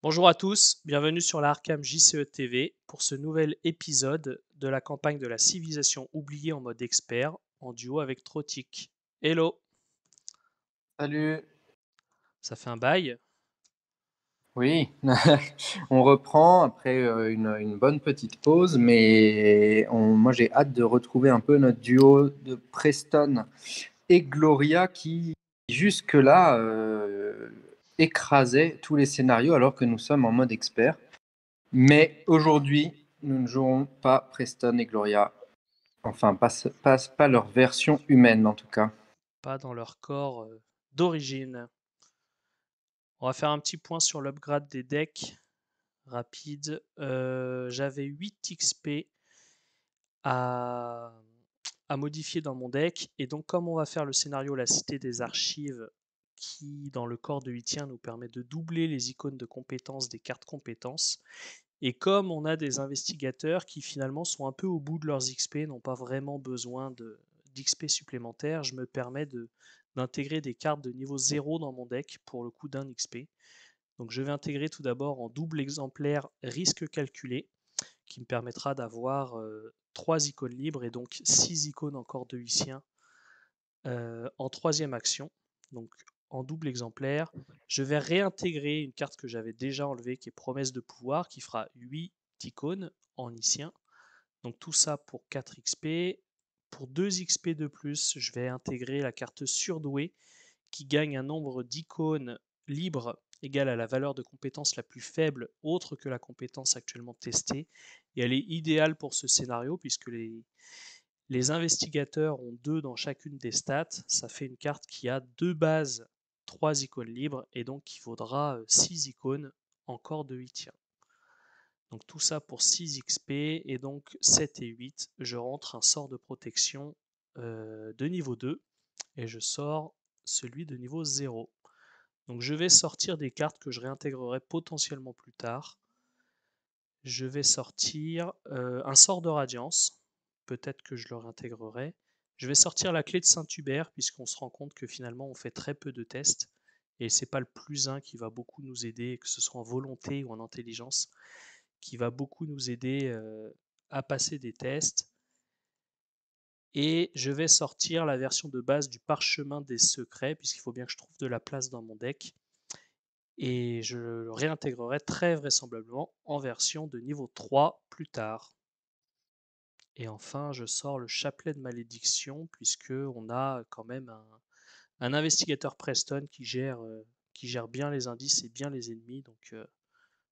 Bonjour à tous, bienvenue sur la Arkham JCE TV pour ce nouvel épisode de la campagne de la civilisation oubliée en mode expert en duo avec Trotic. Hello, Salut. ça fait un bail. Oui, on reprend après une bonne petite pause, mais moi j'ai hâte de retrouver un peu notre duo de Preston et Gloria qui jusque-là écrasait tous les scénarios alors que nous sommes en mode expert. Mais aujourd'hui, nous ne jouerons pas Preston et Gloria, enfin pas leur version humaine en tout cas. Pas dans leur corps d'origine. On va faire un petit point sur l'upgrade des decks rapide. J'avais 8 XP à, à modifier dans mon deck. Et donc, comme on va faire le scénario La Cité des Archives, qui, dans le corps de Huitien, nous permet de doubler les icônes de compétences des cartes compétences, et comme on a des investigateurs qui finalement sont un peu au bout de leurs XP, n'ont pas vraiment besoin d'XP supplémentaires, je me permets d'intégrer des cartes de niveau 0 dans mon deck pour le coup d'un XP. Donc je vais intégrer tout d'abord en double exemplaire risque calculé, qui me permettra d'avoir 3 icônes libres et donc 6 icônes encore de Huicien en troisième action. Donc en double exemplaire, je vais réintégrer une carte que j'avais déjà enlevée qui est Promesse de pouvoir, qui fera 8 icônes en Icien. Donc tout ça pour 4 XP. Pour 2 XP de plus, je vais intégrer la carte Surdoué qui gagne un nombre d'icônes libres égal à la valeur de compétence la plus faible autre que la compétence actuellement testée. Et elle est idéale pour ce scénario puisque les investigateurs ont 2 dans chacune des stats. Ça fait une carte qui a 2 bases, 3 icônes libres et donc il faudra 6 icônes encore de 8. Donc tout ça pour 6 XP et donc 7 et 8. Je rentre un sort de protection de niveau 2 et je sors celui de niveau 0. Donc je vais sortir des cartes que je réintégrerai potentiellement plus tard. Je vais sortir un sort de radiance. Peut-être que je le réintégrerai. Je vais sortir la clé de Saint-Hubert, puisqu'on se rend compte que finalement on fait très peu de tests. Et c'est pas le plus 1 qui va beaucoup nous aider, que ce soit en volonté ou en intelligence, qui va beaucoup nous aider à passer des tests. Et je vais sortir la version de base du Parchemin des Secrets, puisqu'il faut bien que je trouve de la place dans mon deck. Et je le réintégrerai très vraisemblablement en version de niveau 3 plus tard. Et enfin, je sors le chapelet de malédiction, puisque on a quand même un investigateur Preston qui gère bien les indices et bien les ennemis, donc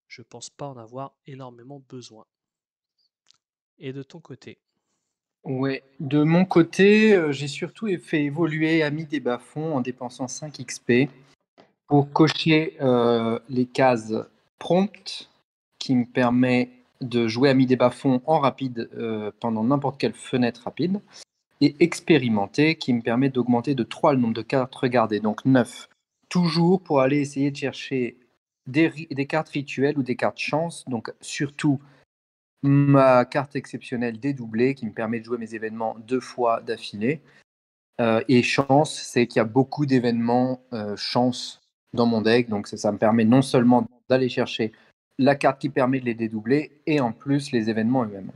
je pense pas en avoir énormément besoin. Et de ton côté? Ouais, de mon côté, j'ai surtout fait évoluer Ami des bas-fonds en dépensant 5 XP pour cocher les cases prompt qui me permet de jouer Ami des bas-fonds en rapide pendant n'importe quelle fenêtre rapide et expérimenté qui me permet d'augmenter de 3 le nombre de cartes regardées, donc 9. Toujours pour aller essayer de chercher des cartes rituelles ou des cartes chance, donc surtout ma carte exceptionnelle dédoublée qui me permet de jouer mes événements 2 fois d'affilée. Et chance, c'est qu'il y a beaucoup d'événements chance dans mon deck, donc ça me permet non seulement d'aller chercher la carte qui permet de les dédoubler, et en plus les événements eux-mêmes.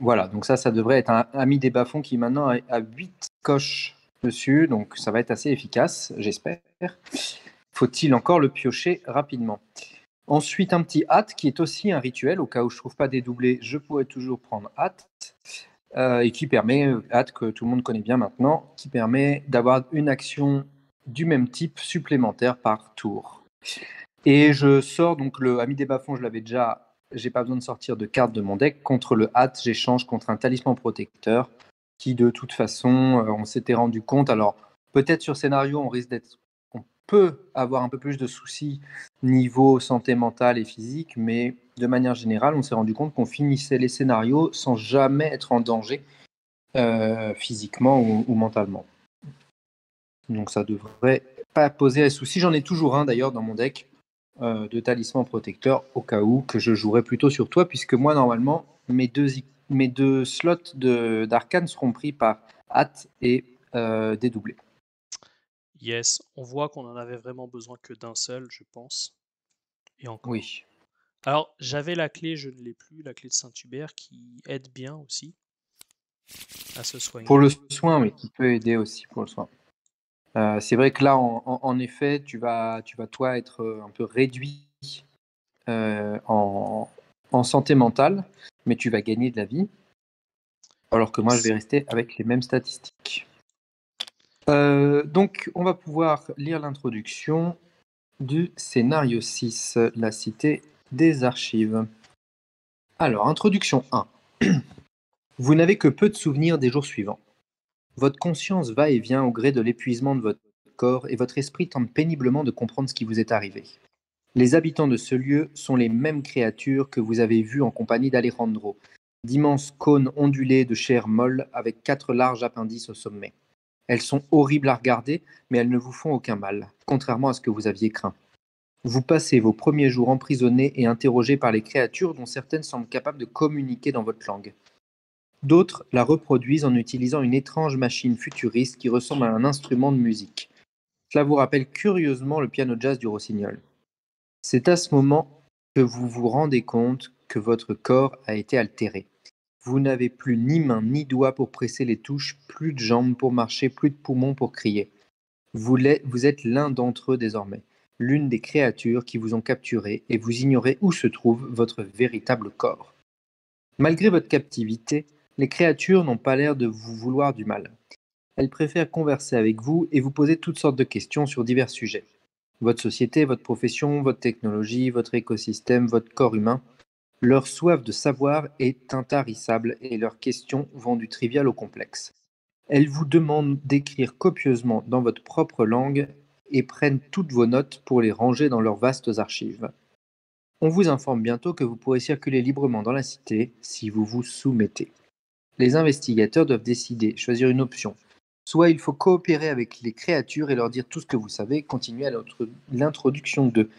Voilà, donc ça devrait être un ami des bas-fonds qui maintenant a 8 coches dessus, donc ça va être assez efficace, j'espère. Faut-il encore le piocher rapidement? Ensuite, un petit hâte qui est aussi un rituel. Au cas où je ne trouve pas dédoublé, je pourrais toujours prendre hâte. Et qui permet, hâte que tout le monde connaît bien maintenant, qui permet d'avoir une action du même type supplémentaire par tour. Et je sors donc le ami des bas-fonds, je l'avais déjà, j'ai pas besoin de sortir de carte de mon deck. Contre le hâte, j'échange contre un talisman protecteur qui de toute façon, on s'était rendu compte. Alors peut-être sur scénario, on peut avoir un peu plus de soucis niveau santé mentale et physique, mais de manière générale, on s'est rendu compte qu'on finissait les scénarios sans jamais être en danger physiquement ou mentalement. Donc ça devrait pas poser un souci. J'en ai toujours un d'ailleurs dans mon deck de talisman protecteur au cas où que je jouerais plutôt sur toi, puisque moi normalement mes deux slots d'arcane seront pris par hâte et dédoublé. Yes, on voit qu'on en avait vraiment besoin que d'un seul, je pense. et encore. Oui. Alors, j'avais la clé, je ne l'ai plus, la clé de Saint-Hubert qui aide bien aussi à se Pour soigner. le soin, oui, qui peut aider aussi pour le soin. C'est vrai que là, en effet, tu vas toi être un peu réduit en, en santé mentale, mais tu vas gagner de la vie, alors que moi, je vais Yes. rester avec les mêmes statistiques. Donc, on va pouvoir lire l'introduction du scénario 6, la cité des archives. Alors, introduction 1. Vous n'avez que peu de souvenirs des jours suivants. Votre conscience va et vient au gré de l'épuisement de votre corps et votre esprit tente péniblement de comprendre ce qui vous est arrivé. Les habitants de ce lieu sont les mêmes créatures que vous avez vues en compagnie d'Alejandro, d'immenses cônes ondulés de chair molle avec 4 larges appendices au sommet. Elles sont horribles à regarder, mais elles ne vous font aucun mal, contrairement à ce que vous aviez craint. Vous passez vos premiers jours emprisonnés et interrogés par les créatures dont certaines semblent capables de communiquer dans votre langue. D'autres la reproduisent en utilisant une étrange machine futuriste qui ressemble à un instrument de musique. Cela vous rappelle curieusement le piano jazz du rossignol. C'est à ce moment que vous vous rendez compte que votre corps a été altéré. Vous n'avez plus ni main ni doigts pour presser les touches, plus de jambes pour marcher, plus de poumons pour crier. Vous êtes l'un d'entre eux désormais, l'une des créatures qui vous ont capturé et vous ignorez où se trouve votre véritable corps. Malgré votre captivité, les créatures n'ont pas l'air de vous vouloir du mal. Elles préfèrent converser avec vous et vous poser toutes sortes de questions sur divers sujets. Votre société, votre profession, votre technologie, votre écosystème, votre corps humain. Leur soif de savoir est intarissable et leurs questions vont du trivial au complexe. Elles vous demandent d'écrire copieusement dans votre propre langue et prennent toutes vos notes pour les ranger dans leurs vastes archives. On vous informe bientôt que vous pourrez circuler librement dans la cité si vous vous soumettez. Les investigateurs doivent décider, choisir une option. Soit il faut coopérer avec les créatures et leur dire tout ce que vous savez, continuer à l'introduction 2.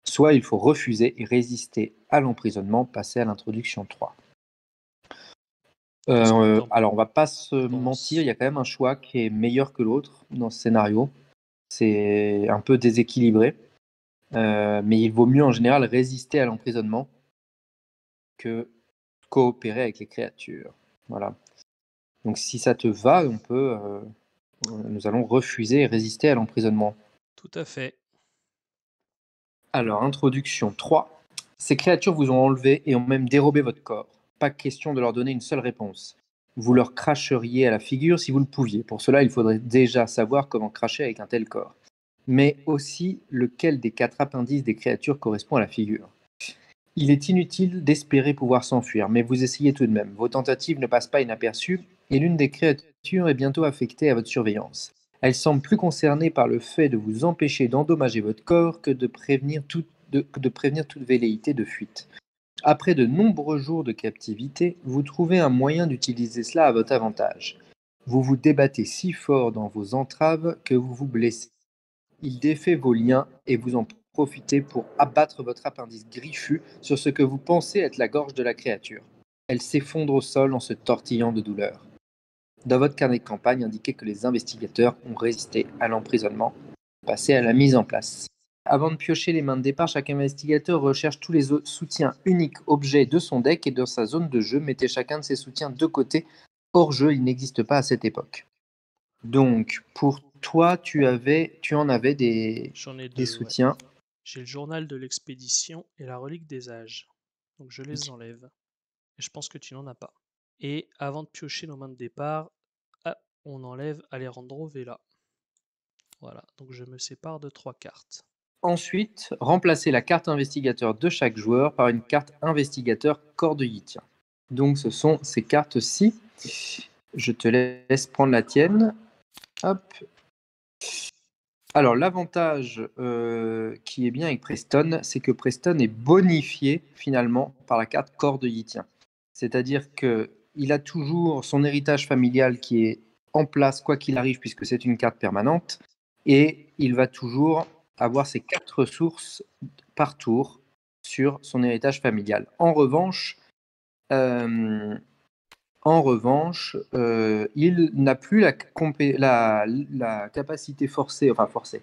Soit il faut refuser et résister à l'emprisonnement, passer à l'introduction 3. Qu'est-ce que tu en Alors on va pas se mentir, il penses? y a quand même un choix qui est meilleur que l'autre dans ce scénario. C'est un peu déséquilibré, mais il vaut mieux en général résister à l'emprisonnement que coopérer avec les créatures. Voilà. Donc si ça te va, nous allons refuser et résister à l'emprisonnement. Tout à fait. Alors, introduction 3. Ces créatures vous ont enlevé et ont même dérobé votre corps. Pas question de leur donner une seule réponse. Vous leur cracheriez à la figure si vous le pouviez. Pour cela, il faudrait déjà savoir comment cracher avec un tel corps. Mais aussi lequel des 4 appendices des créatures correspond à la figure. Il est inutile d'espérer pouvoir s'enfuir, mais vous essayez tout de même. Vos tentatives ne passent pas inaperçues, et l'une des créatures est bientôt affectée à votre surveillance. Elle semble plus concernée par le fait de vous empêcher d'endommager votre corps que de prévenir toute velléité de fuite. Après de nombreux jours de captivité, vous trouvez un moyen d'utiliser cela à votre avantage. Vous vous débattez si fort dans vos entraves que vous vous blessez. Il défait vos liens et vous en profitez pour abattre votre appendice griffu sur ce que vous pensez être la gorge de la créature. Elle s'effondre au sol en se tortillant de douleur. Dans votre carnet de campagne, indiquez que les investigateurs ont résisté à l'emprisonnement. Passez à la mise en place. Avant de piocher les mains de départ, chaque investigateur recherche tous les soutiens uniques objets de son deck et dans sa zone de jeu, mettez chacun de ces soutiens de côté. Hors jeu, il n'existe pas à cette époque. Donc, pour toi, tu en avais J'en ai des deux, ouais. soutiens. J'ai le journal de l'expédition et la relique des âges. Donc je les enlève. Et je pense que tu n'en as pas. Et avant de piocher nos mains de départ, ah, on enlève Alejandro Vela. Voilà, donc je me sépare de 3 cartes. Ensuite, remplacez la carte investigateur de chaque joueur par une carte investigateur cordillitien. Donc, ce sont ces cartes-ci. Je te laisse prendre la tienne. Hop. Alors, l'avantage qui est bien avec Preston, c'est que Preston est bonifié finalement par la carte cordillitien. C'est-à-dire qu'il a toujours son héritage familial qui est en place quoi qu'il arrive, puisque c'est une carte permanente, et il va toujours avoir ses 4 ressources par tour sur son héritage familial. Euh, il n'a plus la capacité forcée, enfin forcée.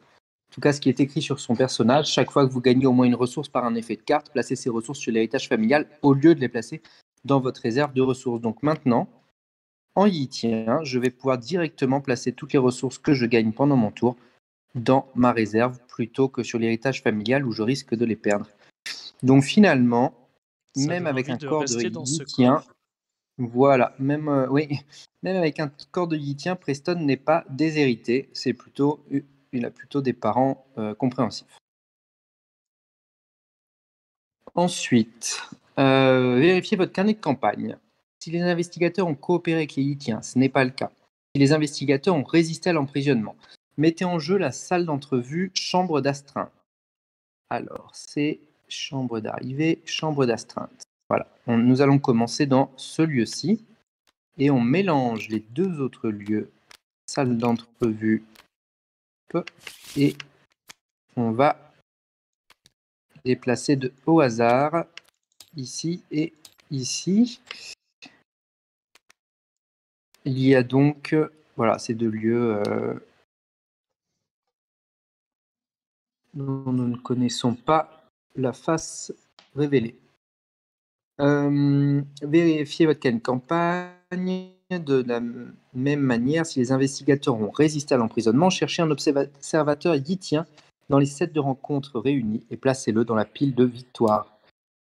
tout cas ce qui est écrit sur son personnage. Chaque fois que vous gagnez au moins une ressource par un effet de carte, placez ces ressources sur l'héritage familial au lieu de les placer dans votre réserve de ressources. Donc maintenant, en Yi-Tien, je vais pouvoir directement placer toutes les ressources que je gagne pendant mon tour dans ma réserve plutôt que sur l'héritage familial où je risque de les perdre. Donc finalement, Ça même donne avec envie un de corps de rester dans ce Yi-Tien, corps. voilà, même, oui, même avec un corps de Yi-Tien, Preston n'est pas déshérité, il a plutôt des parents compréhensifs. Ensuite, vérifiez votre carnet de campagne. Si les investigateurs ont coopéré avec les Yi-Tiens, ce n'est pas le cas. Si les investigateurs ont résisté à l'emprisonnement, mettez en jeu la salle d'entrevue, chambre d'astreinte. Alors, c'est chambre d'arrivée, chambre d'astreinte. Voilà, nous allons commencer dans ce lieu-ci et on mélange les deux autres lieux, salle d'entrevue, et on va les placer au hasard, ici et ici. Il y a donc, voilà, ces deux lieux dont nous ne connaissons pas la face révélée. Vérifiez votre campagne de la même manière. Si les investigateurs ont résisté à l'emprisonnement, cherchez un observateur Yi-Tien dans les sets de rencontres réunis et placez-le dans la pile de victoire.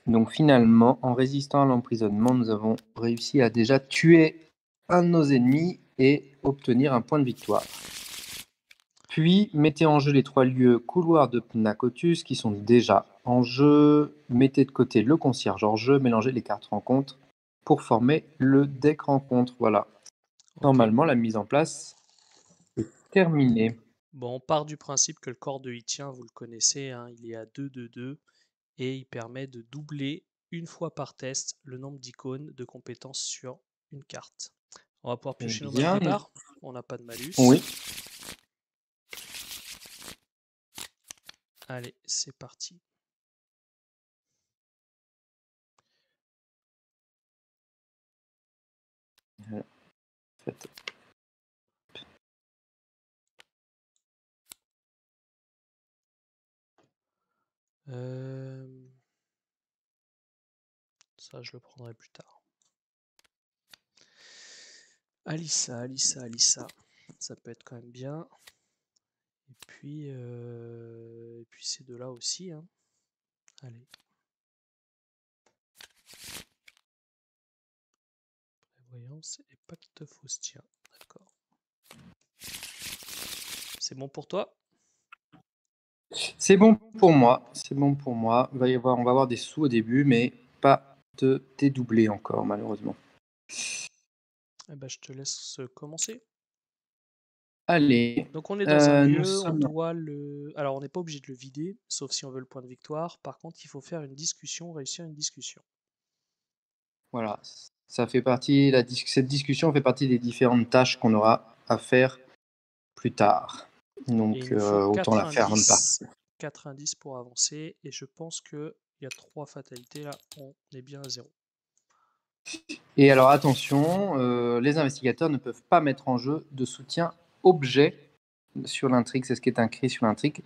Donc finalement, en résistant à l'emprisonnement, nous avons réussi à déjà tuer un de nos ennemis et obtenir un point de victoire. Puis, mettez en jeu les 3 lieux couloirs de Pnakotus qui sont déjà en jeu. Mettez de côté le concierge en jeu, mélangez les cartes rencontres pour former le deck rencontre. Voilà. Ok. Normalement, la mise en place est terminée. Bon, on part du principe que le corps de Yi-Tien, vous le connaissez, hein, il est à 2-2-2 et il permet de doubler une fois par test le nombre d'icônes de compétences sur une carte. On va pouvoir Eh piocher nos mains de bien, départ. On n'a pas de malus. oui. Allez, c'est parti. Voilà. Faites. Ça, je le prendrai plus tard. Alissa, Alissa, Alissa. Ça peut être quand même bien. Et puis ces deux-là aussi. Hein. Allez. Prévoyance et pacte faustien. D'accord. C'est bon pour toi? C'est bon pour moi. C'est bon pour moi. On va avoir des sous au début, mais pas de dédoublés encore, malheureusement. Eh ben, je te laisse commencer. Allez. Donc on est dans un Nous lieu, on sommes... doit le... Alors on n'est pas obligé de le vider, sauf si on veut le point de victoire. Par contre, il faut faire une discussion, réussir une discussion. Voilà. Ça fait partie, cette discussion fait partie des différentes tâches qu'on aura à faire plus tard. Et Donc, il nous faut autant 4 la faire avant de indices, partir. 4 indices pour avancer. Et je pense qu'il y a 3 fatalités là, on est bien à 0. Et alors, attention, les investigateurs ne peuvent pas mettre en jeu de soutien objet sur l'intrigue. C'est ce qui est inscrit sur l'intrigue,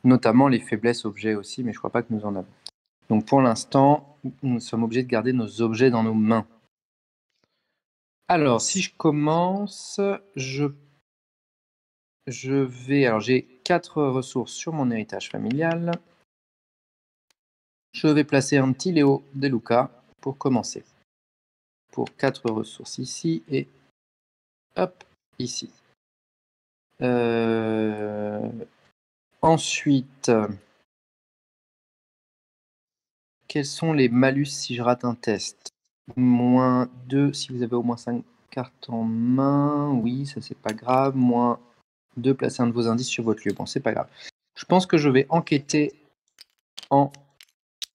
notamment les faiblesses objets aussi, mais je ne crois pas que nous en avons. Donc, pour l'instant, nous sommes obligés de garder nos objets dans nos mains. Alors, si je commence, je vais... Alors, j'ai 4 ressources sur mon héritage familial. Je vais placer un petit Léo De Luca pour commencer. Pour 4 ressources ici et hop, ici. Ensuite, quels sont les malus si je rate un test? -2 si vous avez au moins 5 cartes en main. Oui, ça c'est pas grave. -2, placez un de vos indices sur votre lieu. Bon, c'est pas grave. Je pense que je vais enquêter en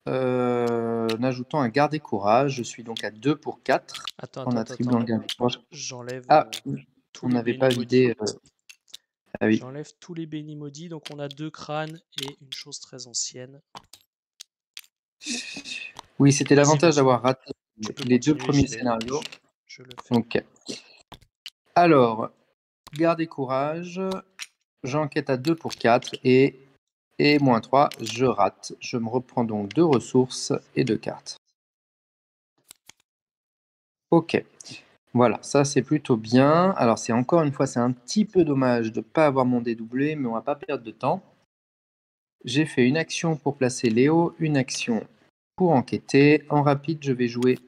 ajoutant un garde et courage. Je suis donc à 2 pour 4 en attribuant le garde et courage. J'enlève Ah, tous on les n'avait pas bénis maudits. vidé. Ah oui. J'enlève tous les bénis maudits, donc on a 2 crânes et une chose très ancienne. Oui, c'était Vas-y, l'avantage vas-y. d'avoir raté Tu peux les 2 continuer, premiers scénarios. je le fais. Ok. Alors, garde et courage. J'enquête à 2 pour 4 et Et -3, je rate. Je me reprends donc 2 ressources et 2 cartes. Ok. Voilà, ça c'est plutôt bien. Alors c'est encore une fois, c'est un petit peu dommage de ne pas avoir mon dé doublé, mais on va pas perdre de temps. J'ai fait une action pour placer Léo, une action pour enquêter. En rapide, je vais jouer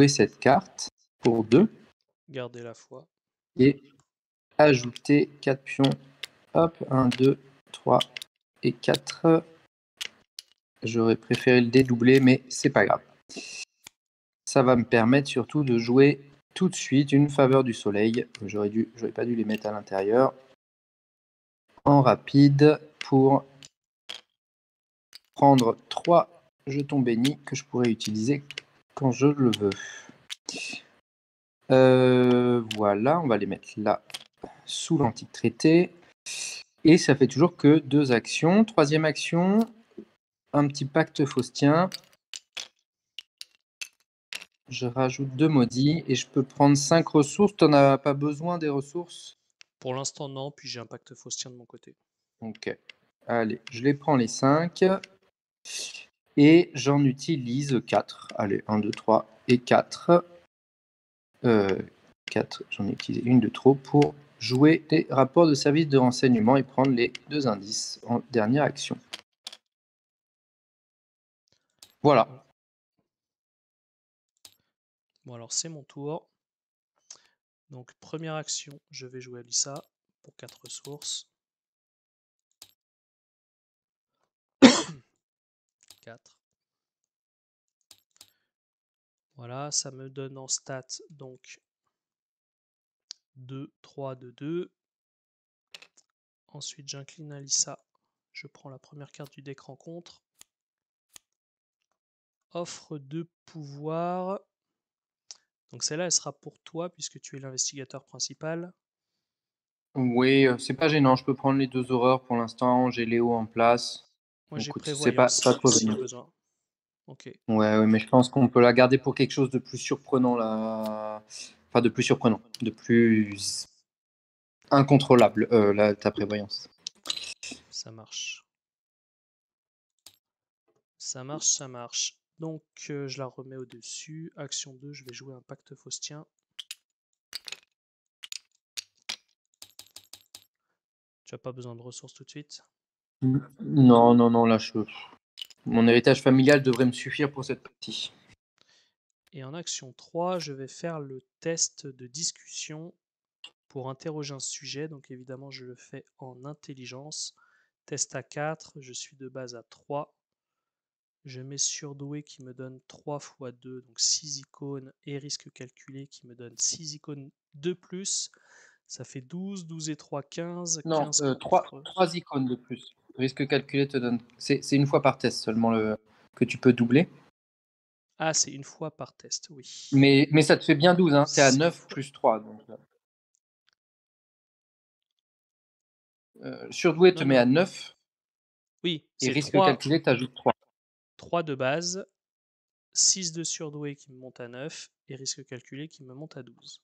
cette carte pour 2 Gardez la foi. et ajouter 4 pions. Hop, 1, 2, 3 et 4. J'aurais préféré le dédoubler, mais c'est pas grave. Ça va me permettre surtout de jouer tout de suite une faveur du soleil. J'aurais pas dû les mettre à l'intérieur. En rapide pour prendre 3 jetons bénis que je pourrais utiliser quand je le veux. Voilà, on va les mettre là sous l'antique traité. Et ça fait toujours que 2 actions. Troisième action, un petit pacte faustien. Je rajoute 2 maudits et je peux prendre 5 ressources. T'en as pas besoin des ressources? Pour l'instant, non, puis j'ai un pacte faustien de mon côté. Ok. Allez, je les prends les 5. Et j'en utilise 4. Allez, 1, 2, 3 et 4. 4, j'en ai utilisé une de trop pour jouer des rapports de service de renseignement et prendre les 2 indices en dernière action. Voilà. Bon, alors c'est mon tour. Donc, première action, je vais jouer Alyssa pour 4 ressources. 4. Voilà, ça me donne en stats donc 2, 3 de 2. Ensuite, j'incline Alyssa. Je prends la première carte du deck rencontre. Offre de pouvoir. Donc celle-là, elle sera pour toi puisque tu es l'investigateur principal. Oui, c'est pas gênant. Je peux prendre les 2 horreurs pour l'instant. J'ai Léo en place. Moi, j'ai Écoute, c'est pas prévoyance trop s'il y a gênant. besoin. Ok. Ouais, mais je pense qu'on peut la garder pour quelque chose de plus surprenant là. Enfin, de plus surprenant, de plus incontrôlable, ta prévoyance. Ça marche. Ça marche, ça marche. Donc, je la remets au-dessus. Action 2, je vais jouer un pacte faustien. Tu n'as pas besoin de ressources tout de suite. Non, non, non, là, mon héritage familial devrait me suffire pour cette partie. Et en action 3, je vais faire le test de discussion pour interroger un sujet. Donc évidemment, je le fais en intelligence. Test à 4, je suis de base à 3. Je mets surdoué qui me donne 3 fois 2, donc 6 icônes, et risque calculé qui me donne 6 icônes de plus. Ça fait 12, 12 et 3, 15, Non, 15 3 contre... icônes de plus. Risque calculé te donne. C'est une fois par test seulement que tu peux doubler. Ah, c'est une fois par test, oui. Mais ça te fait bien 12, hein. Tu es à C'est une 9 fois... plus 3. Donc, surdoué te Non, met à non, 9 oui, et c'est risque 3, calculé t'ajoute 3. 3 de base, 6 de surdoué qui me monte à 9, et risque calculé qui me monte à 12.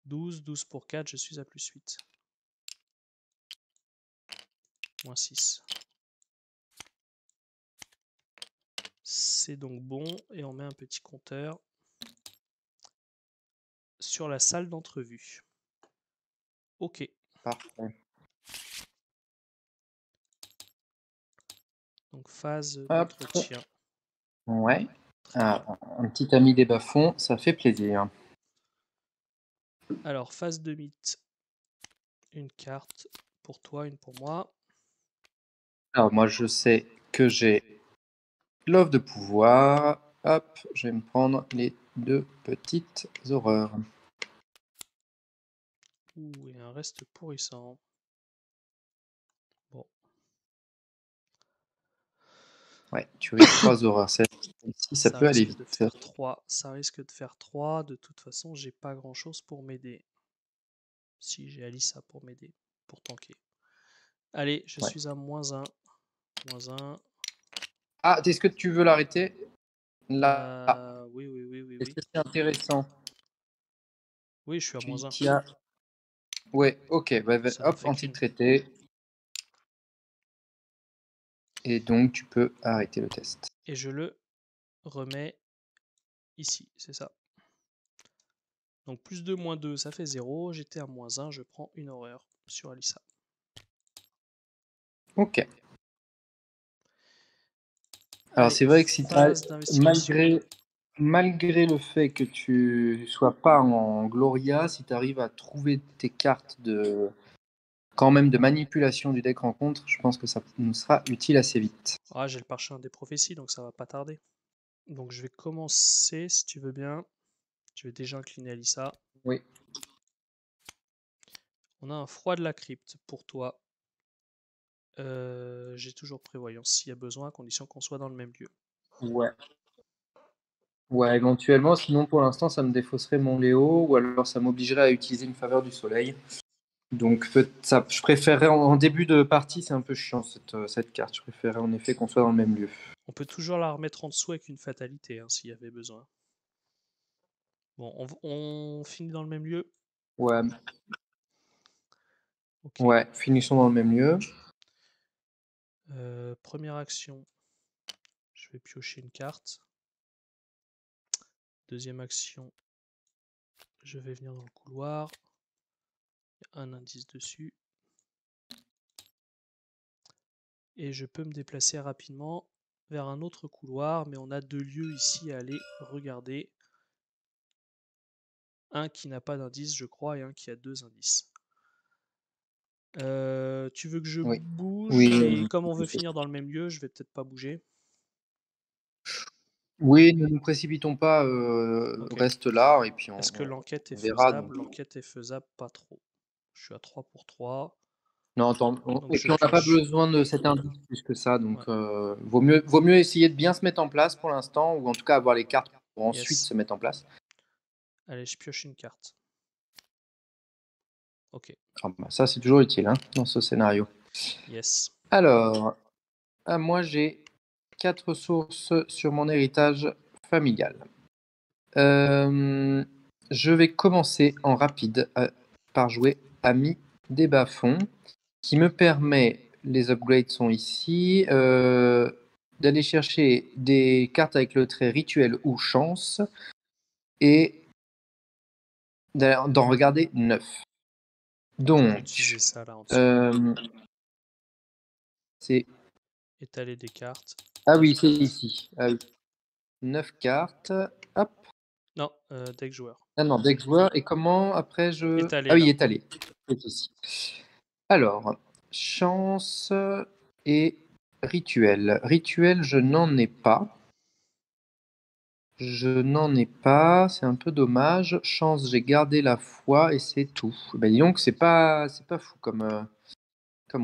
12, 12 pour 4, je suis à plus 8. Moins 6. C'est donc bon, et on met un petit compteur sur la salle d'entrevue. Ok. Parfait. Donc phase Hop. d'entretien. Ouais. Très Ah, bien. un petit ami des bas-fonds, ça fait plaisir. Alors phase de mythe. Une carte pour toi, une pour moi. Alors moi je sais que j'ai l'offre de pouvoir. Hop, je vais me prendre les 2 petites horreurs. Ouh, et un reste pourrissant. Bon. Ouais, tu risques 3 horreurs. Ici, ça Ça peut aller risque de vite. faire 3. Ça risque de faire 3. De toute façon, j'ai pas grand chose pour m'aider. Si j'ai Alissa pour m'aider, pour tanker. Allez, je Ouais. suis à moins 1. Moins 1. Ah, est-ce que tu veux l'arrêter là? Oui, oui, oui, oui, Est-ce oui. que c'est intéressant? Oui, je suis à moins 1. Tu as Ouais, ok. Ça n'en Hop, fait qu'une. anti-traité. Et donc, tu peux arrêter le test. Et je le remets ici, c'est ça. Donc plus 2, moins 2, ça fait 0. J'étais à moins 1, je prends une horreur sur Alissa. Ok. Alors, Allez, c'est vrai que si phase d'investigation. malgré le fait que tu sois pas en Gloria, si tu arrives à trouver tes cartes quand même de manipulation du deck rencontre, je pense que ça nous sera utile assez vite. Ah, j'ai le parchemin des prophéties, donc ça va pas tarder. Donc je vais commencer, si tu veux bien. Je vais déjà incliner Alissa. Oui. On a un froid de la crypte pour toi. J'ai toujours prévoyance s'il y a besoin, à condition qu'on soit dans le même lieu. Ouais. Ouais, éventuellement. Sinon, pour l'instant, ça me défausserait mon Léo, ou alors ça m'obligerait à utiliser une faveur du soleil. Donc, ça, je préférerais en début de partie, c'est un peu chiant cette carte. Je préférerais en effet qu'on soit dans le même lieu. On peut toujours la remettre en dessous avec une fatalité, hein, s'il y avait besoin. Bon, on finit dans le même lieu. Ouais, Ok. ouais, finissons dans le même lieu. Première action, je vais piocher une carte. Deuxième action, je vais venir dans le couloir. Il y a un indice dessus. Et je peux me déplacer rapidement vers un autre couloir, mais on a 2 lieux ici à aller regarder. Un qui n'a pas d'indice, je crois, et un qui a 2 indices. Tu veux que je Oui. bouge? Oui, Et comme on veut finir dans le même lieu, je vais peut-être pas bouger. oui, ne nous précipitons pas, Ok. reste là et puis Est-ce que l'enquête est on verra. Donc. faisable? L'enquête est faisable, pas trop. Je suis à 3 pour 3. Non, Donc et je puis on n'a pas pioche. besoin de cet indice plus que ça, Ouais. donc vaut mieux essayer de bien se mettre en place pour l'instant, ou en tout cas avoir les cartes pour ensuite Yes. se mettre en place. Allez, je pioche une carte. Ok. Ah, bah, ça, c'est toujours utile, hein, dans ce scénario. Yes. Alors, moi, j'ai 4 ressources sur mon héritage familial. Je vais commencer en rapide par jouer Ami des bas-fonds, qui me permet, les upgrades sont ici, d'aller chercher des cartes avec le trait rituel ou chance et d'en regarder 9. Tu peux utiliser Donc, ça là en dessous. euh, c'est. Étaler des cartes. Ah 9 oui, c'est cartes. ici. Ah oui. 9 cartes. Hop. Non, deck joueur. Ah non, deck joueur. Et comment après je. Ah Étaler oui, là. étalé. C'est ici. Alors, chance et rituel. Rituel, je n'en ai pas. Je n'en ai pas, c'est un peu dommage. Chance, j'ai gardé la foi et c'est tout. Ben disons que c'est pas fou comme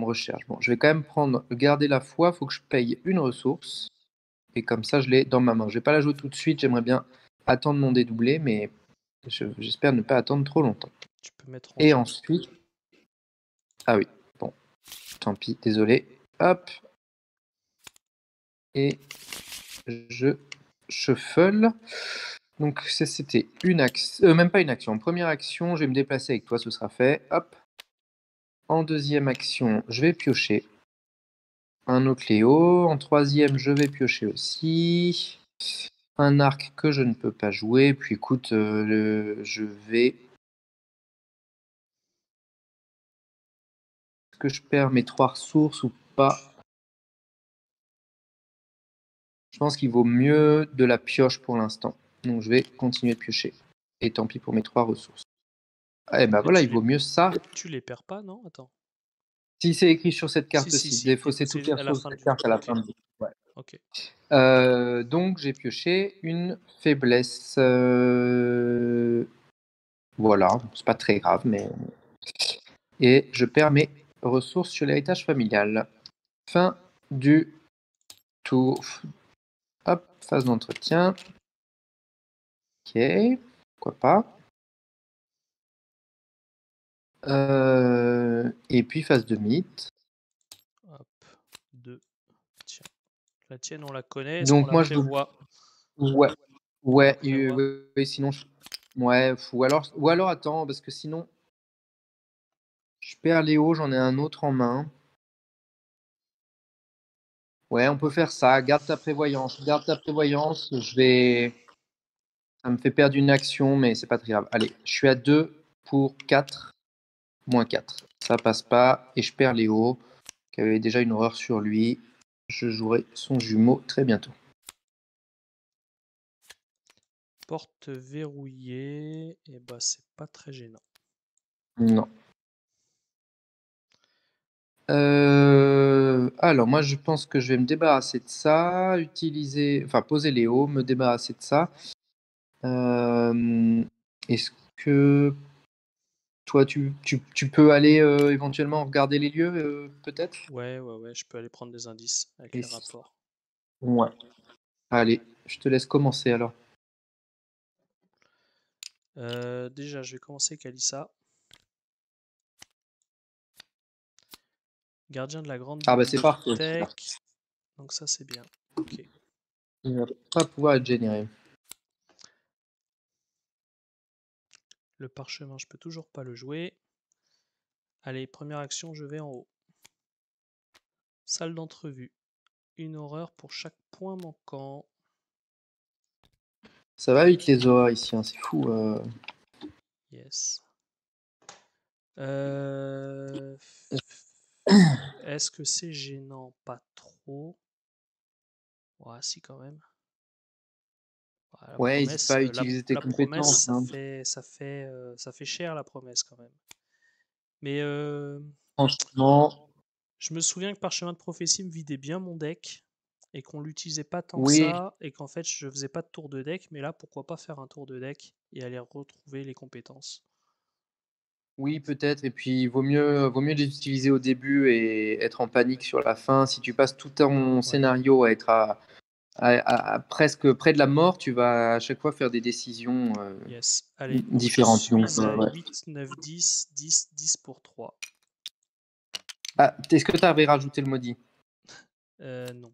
recherche. Bon, je vais quand même prendre garder la foi, il faut que je paye une ressource. Et comme ça, je l'ai dans ma main. Je vais pas la jouer tout de suite, j'aimerais bien attendre mon dédoublé, mais j'espère ne pas attendre trop longtemps. Tu peux mettre en Et jeu. ensuite. Ah oui, bon, tant pis, désolé. Hop. Et je shuffle. Donc c'était une action, même pas une action. En première action, je vais me déplacer avec toi, ce sera fait. Hop. En deuxième action, je vais piocher un autre Léo. En troisième, je vais piocher aussi un arc que je ne peux pas jouer. Puis écoute, je vais. Est-ce que je perds mes 3 ressources ou pas? Je pense qu'il vaut mieux de la pioche pour l'instant. Donc je vais continuer de piocher. Et tant pis pour mes 3 ressources. Eh ben Mais voilà, il vaut mieux ça. tu les perds pas, non? Attends. Si c'est écrit sur cette Si, carte si, aussi, si. défausser toutes C'est les à la ressources fin de de cette vue. carte à la Ok. fin de vie. Ouais. Ok. Donc j'ai pioché une faiblesse. Voilà, c'est pas très grave, mais. Et je perds mes ressources sur l'héritage familial. Fin du tour. Hop, phase d'entretien. Ok, pourquoi pas. Et puis phase de mythe. Hop. 2. Tiens. La tienne, on la connaît. Est-ce qu'on Donc la moi je double. prévoit? Ouais, On la ouais, prévoit. ouais, sinon. Ouais, ou alors attends, parce que sinon. Je perds Léo, j'en ai un autre en main. Ouais, on peut faire ça. Garde ta prévoyance. Garde ta prévoyance. Ça me fait perdre une action, mais c'est pas très grave. Allez, je suis à 2 pour 4, moins 4. Ça passe pas. Et je perds Léo, qui avait déjà une horreur sur lui. Je jouerai son jumeau très bientôt. Porte verrouillée. Et bah, c'est pas très gênant. Non. Alors, moi, je pense que je vais me débarrasser de ça, poser Léo, me débarrasser de ça. Est-ce que toi, tu peux aller éventuellement regarder les lieux, peut-être? Ouais, je peux aller prendre des indices avec Et les si- rapports. Ouais. Allez, je te laisse commencer alors. Déjà, je vais commencer Kalissa. Gardien de la grande Ah bah c'est parfait. bibliothèque. Donc ça, c'est bien. Ok. Il va pas pouvoir être généré. Le parchemin, je peux toujours pas le jouer. Allez, première action, je vais en haut. Salle d'entrevue. Une horreur pour chaque point manquant. Ça va vite les horreurs ici, hein, c'est fou. Yes. Est-ce que c'est gênant? Pas trop. Ouais, si quand même. Ouais, la Ouais, n'hésite pas promesse, à la, utiliser tes la promesse, compétences, hein. ça fait cher la promesse quand même. Mais Franchement, je me souviens que Parchemin de Prophétie me vidait bien mon deck et qu'on l'utilisait pas tant que oui, ça et qu'en fait je faisais pas de tour de deck. Mais là, pourquoi pas faire un tour de deck et aller retrouver les compétences. oui peut-être. Et puis vaut mieux les utiliser au début et être en panique sur la fin. Si tu passes tout ton Ouais, scénario à être à presque près de la mort, tu vas à chaque fois faire des décisions yes. Allez, donc je différentes. Donc, suis à ouais. 8, 9, 10, 10, 10 pour 3. Ah, est-ce que tu avais rajouté le maudit? Non,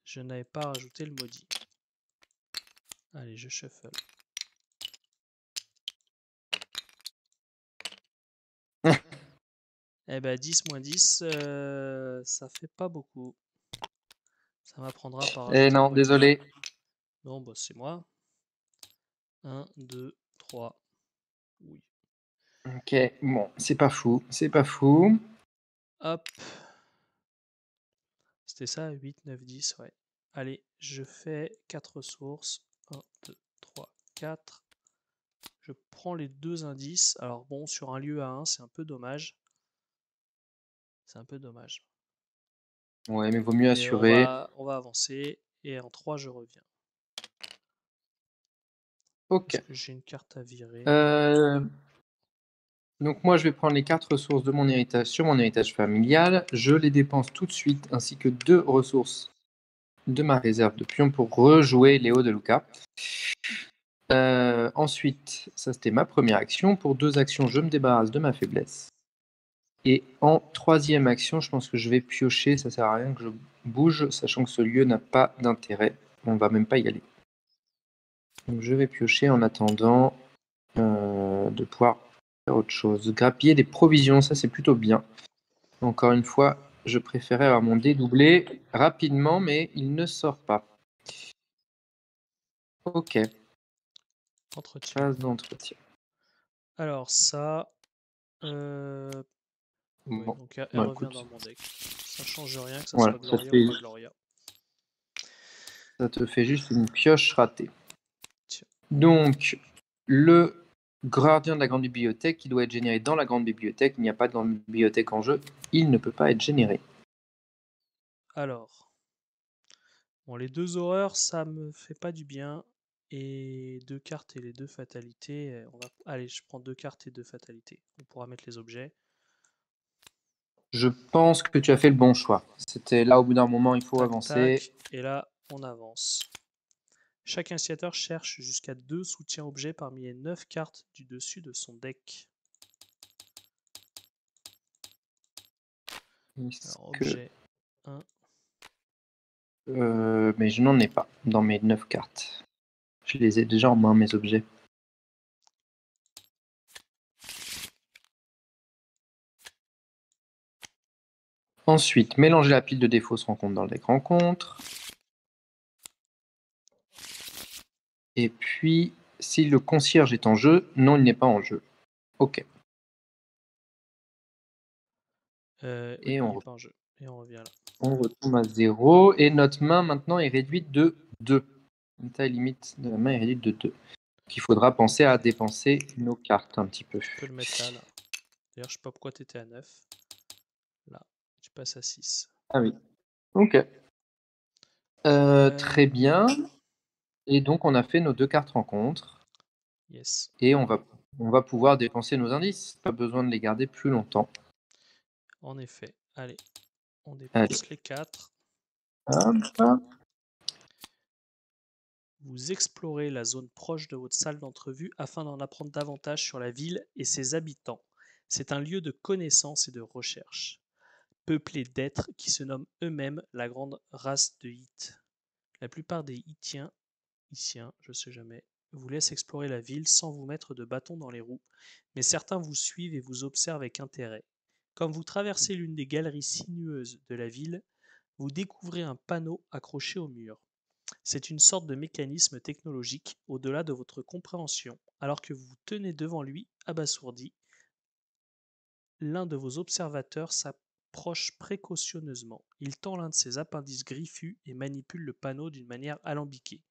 je n'avais pas rajouté le maudit. Allez, je shuffle. Eh ben 10 moins 10, ça fait pas beaucoup. Ça m'apprendra par Eh rajouter le non, maudit. désolé. Bon, bah c'est moi. 1, 2, 3. Oui. Ok, bon, c'est pas fou, c'est pas fou. Hop. C'était ça, 8, 9, 10, ouais. Allez, je fais 4 ressources. 1, 2, 3, 4. Je prends les deux indices. Alors bon, sur un lieu à 1, c'est un peu dommage. C'est un peu dommage. Ouais, mais vaut mieux Mais assurer. on va avancer. Et en 3, je reviens. Ok. Est-ce que j'ai une carte à virer? Euh, donc moi, je vais prendre les 4 ressources de mon héritage sur mon héritage familial. Je les dépense tout de suite, ainsi que 2 ressources de ma réserve de pions pour rejouer Léo de Luca. Ensuite, ça c'était ma première action. Pour 2 actions, je me débarrasse de ma faiblesse. Et en troisième action, je pense que je vais piocher. Ça sert à rien que je bouge, sachant que ce lieu n'a pas d'intérêt. On va même pas y aller. Donc je vais piocher en attendant de pouvoir faire autre chose. Grappiller des provisions, ça c'est plutôt bien. Encore une fois, je préférais avoir mon dé doublé rapidement, mais il ne sort pas. Ok, Entretien. phase d'entretien. Alors ça... euh, oui, Bon, donc elle bah revient dans écoute, mon deck. Ça change rien que ça voilà, soit Gloria ou pas Gloria. ça te fait juste une pioche ratée. Tiens. Donc, le gardien de la grande bibliothèque qui doit être généré dans la grande bibliothèque, il n'y a pas de grande bibliothèque en jeu, il ne peut pas être généré. Alors, bon, les deux horreurs, ça me fait pas du bien. Et deux cartes et les deux fatalités. Allez, je prends deux cartes et deux fatalités. On pourra mettre les objets. Je pense que tu as fait le bon choix. C'était là, au bout d'un moment, il faut Tac, avancer. tac. Et là, on avance. Chaque initiateur cherche jusqu'à deux soutiens objets parmi les 9 cartes du dessus de son deck. Alors, Que... objet 1. mais je n'en ai pas dans mes 9 cartes. Je les ai déjà en main, mes objets. Ensuite, mélanger la pile de défausse rencontre dans le deck rencontre. Et puis, si le concierge est en jeu, non, il n'est pas en jeu. Ok. Oui, Et il on, n'est pas en jeu. Et on revient là. on retombe à 0. Et notre main maintenant est réduite de 2. La taille limite de la main est réduite de 2. Donc, il faudra penser à dépenser nos cartes un petit peu. Tu peux le mettre là. D'ailleurs, je sais pas pourquoi tu étais à 9. Là, tu passes à 6. Ah oui. Ok. Très bien. Et donc, on a fait nos 2 cartes rencontres. Yes. Et on va pouvoir dépenser nos indices. Pas besoin de les garder plus longtemps. En effet. Allez, on Allez. dépense les 4. Hop. Vous explorez la zone proche de votre salle d'entrevue afin d'en apprendre davantage sur la ville et ses habitants. C'est un lieu de connaissance et de recherche, peuplé d'êtres qui se nomment eux-mêmes la grande race de Hith. La plupart des Hittiens, je sais jamais, vous laissent explorer la ville sans vous mettre de bâton dans les roues, mais certains vous suivent et vous observent avec intérêt. Comme vous traversez l'une des galeries sinueuses de la ville, vous découvrez un panneau accroché au mur. C'est une sorte de mécanisme technologique au-delà de votre compréhension. Alors que vous vous tenez devant lui, abasourdi, l'un de vos observateurs s'approche précautionneusement. Il tend l'un de ses appendices griffus et manipule le panneau d'une manière alambiquée.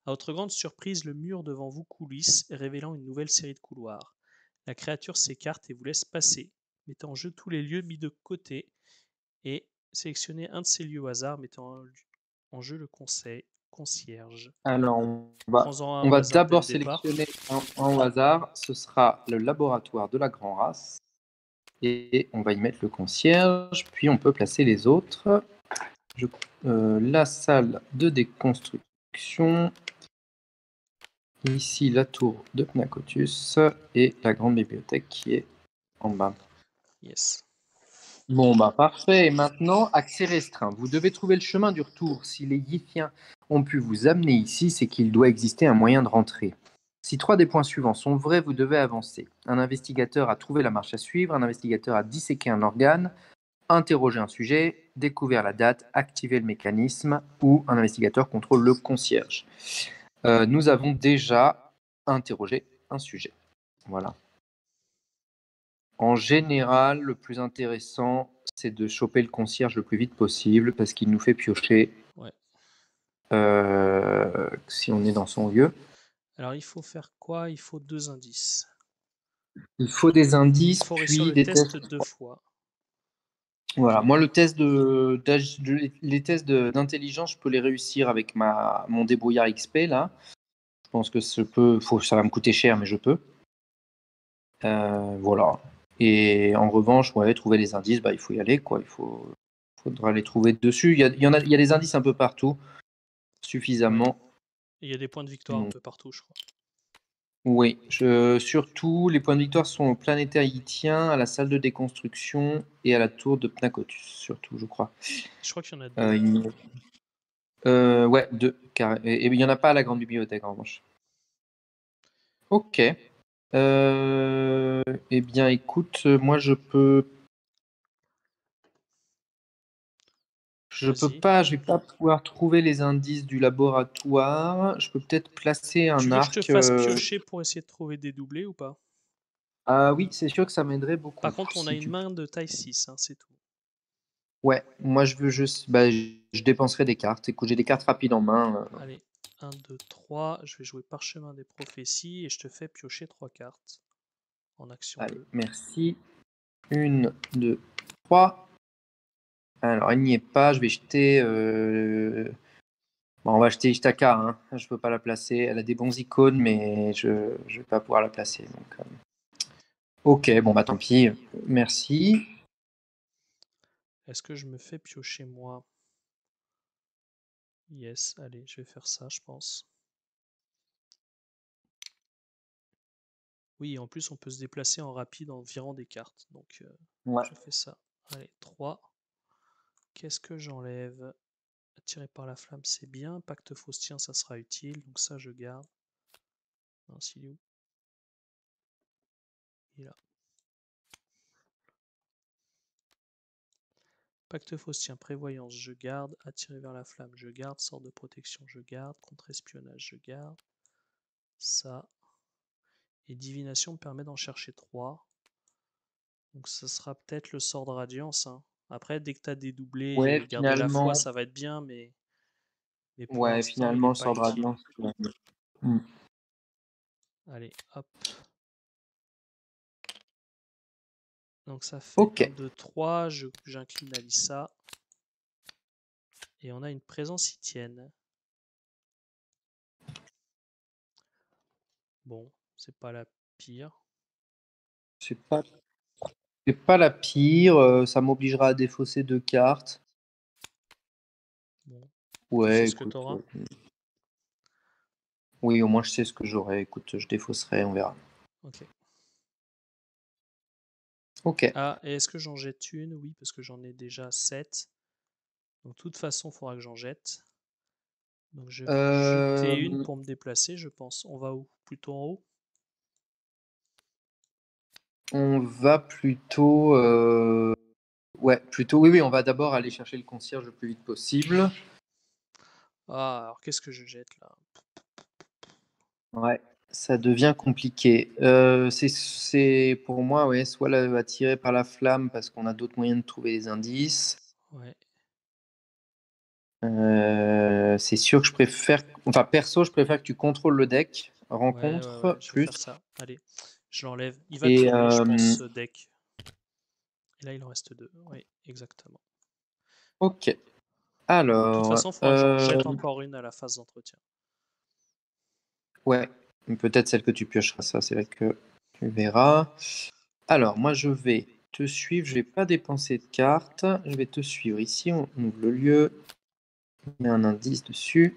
À votre grande surprise, le mur devant vous coulisse, révélant une nouvelle série de couloirs. La créature s'écarte et vous laisse passer, mettant en jeu tous les lieux mis de côté et sélectionnez un de ces lieux au hasard, mettant en jeu le concierge. Alors, Prends-en un on au va hasard dès le d'abord départ. sélectionner un au hasard. Ce sera le laboratoire de la Grand Race. Et on va y mettre le concierge. Puis on peut placer les autres. La salle de déconstruction. Ici, la tour de Pnacotus. Et la grande bibliothèque qui est en bas. Yes. Bon, bah parfait. Et maintenant, accès restreint. Vous devez trouver le chemin du retour. Si les Yithiens ont pu vous amener ici, c'est qu'il doit exister un moyen de rentrer. Si 3 des points suivants sont vrais, vous devez avancer. Un investigateur a trouvé la marche à suivre, un investigateur a disséqué un organe, interrogé un sujet, découvert la date, activé le mécanisme, ou un investigateur contrôle le concierge. Nous avons déjà interrogé un sujet. Voilà. En général, le plus intéressant, c'est de choper le concierge le plus vite possible parce qu'il nous fait piocher Ouais. si on est dans son lieu. Alors il faut faire quoi? Il faut 2 indices. Il faut des Il indices, faut réussir puis le des test tests. 2 fois. Voilà, moi le test les tests d'intelligence, je peux les réussir avec mon débrouillard XP là. Je pense que ça va me coûter cher, mais je peux. Voilà. Et en revanche, ouais, trouver les indices, bah, il faut y aller, quoi. Faudra les trouver dessus. Il y a des indices un peu partout, Ouais. suffisamment. Et il y a des points de victoire un Donc, peu partout, je crois. oui, surtout, les points de victoire sont au planétaire Yitien, à la salle de déconstruction et à la tour de Pnacotus, surtout, je crois. Je crois qu'il y en a 2. Euh, ouais, deux. Et il n'y en a pas à la grande bibliothèque, en revanche. Ok. Eh bien, écoute, moi, Vas-y. je vais pas pouvoir trouver les indices du laboratoire. Je peux peut-être placer Tu un veux que je te arc. fasse piocher pour essayer de trouver des doublés ou pas? Ah oui, c'est sûr que ça m'aiderait Par beaucoup. contre, on a Si une tu main de taille 6, hein, c'est tout. Ouais, moi je veux juste. Bah, je dépenserai des cartes. Écoute, j'ai des cartes rapides en main. Allez, 1, 2, 3. Je vais jouer Parchemin des prophéties et je te fais piocher 3 cartes en action Allez, 2. merci. Une, deux, trois. Alors, il n'y est pas. Je vais jeter. Bon, on va jeter Ishtaka. Hein. Je peux pas la placer. Elle a des bons icônes, mais je vais pas pouvoir la placer. Donc, ok, bon, bah tant pis. Merci. Est-ce que je me fais piocher moi? Yes, allez, je vais faire ça, je pense. Oui, en plus, on peut se déplacer en rapide en virant des cartes. Donc, Ouais. je fais ça. Allez, 3. Qu'est-ce que j'enlève? Attiré par la flamme, c'est bien. Pacte faustien, ça sera utile. Donc ça, je garde. Mince, il est où? Il est là. Pacte faustien, prévoyance, je garde. Attirer vers la flamme, je garde. Sort de protection, je garde. Contre-espionnage, je garde. Ça. Et divination me permet d'en chercher 3. Donc ça sera peut-être le sort de radiance, hein. Après, dès que tu as des doublés, Ouais, garder la foi, finalement, ça va être bien, mais pour ouais, l'instant, il n'est finalement, pas sort de utile. radiance. Hmm. Allez, hop. Donc ça fait Ok. 1, 2, 3. J'incline Alissa. Et on a une présence Itienne. Bon, c'est pas la pire. C'est pas, c'est pas la pire. Ça m'obligera à défausser 2 cartes. Bon, tu sais Ouais, ce que tu écoute. auras. Oui, au moins je sais ce que j'aurai. Écoute, je défausserai, on verra. Ok. Ok. Ah, et est-ce que j'en jette une? Oui, parce que j'en ai déjà 7. Donc, de toute façon, il faudra que j'en jette. Donc, je vais en jeter une Euh, pour me déplacer, je pense. On va où? Plutôt en haut? on va plutôt. Ouais, plutôt. Oui, oui, on va d'abord aller chercher le concierge le plus vite possible. Ah, alors qu'est-ce que je jette là? Ouais, ça devient compliqué. C'est pour moi, ouais, soit attiré par la flamme parce qu'on a d'autres moyens de trouver les indices. Ouais, C'est sûr que je préfère. Enfin, perso, je préfère que tu contrôles le deck. ouais, Rencontre je vais plus. faire ça. Allez, je l'enlève. Il va Et tourner, je pense, ce deck. Et là, il en reste 2. Oui, exactement. ok. De toute Alors, façon, il faudra que j'en jette encore une à la phase d'entretien. ouais, peut-être celle que tu piocheras, ça, c'est vrai que tu verras. Alors, moi, je vais te suivre. Je vais pas dépenser de cartes. Je vais te suivre. Ici, on ouvre le lieu. On met un indice dessus.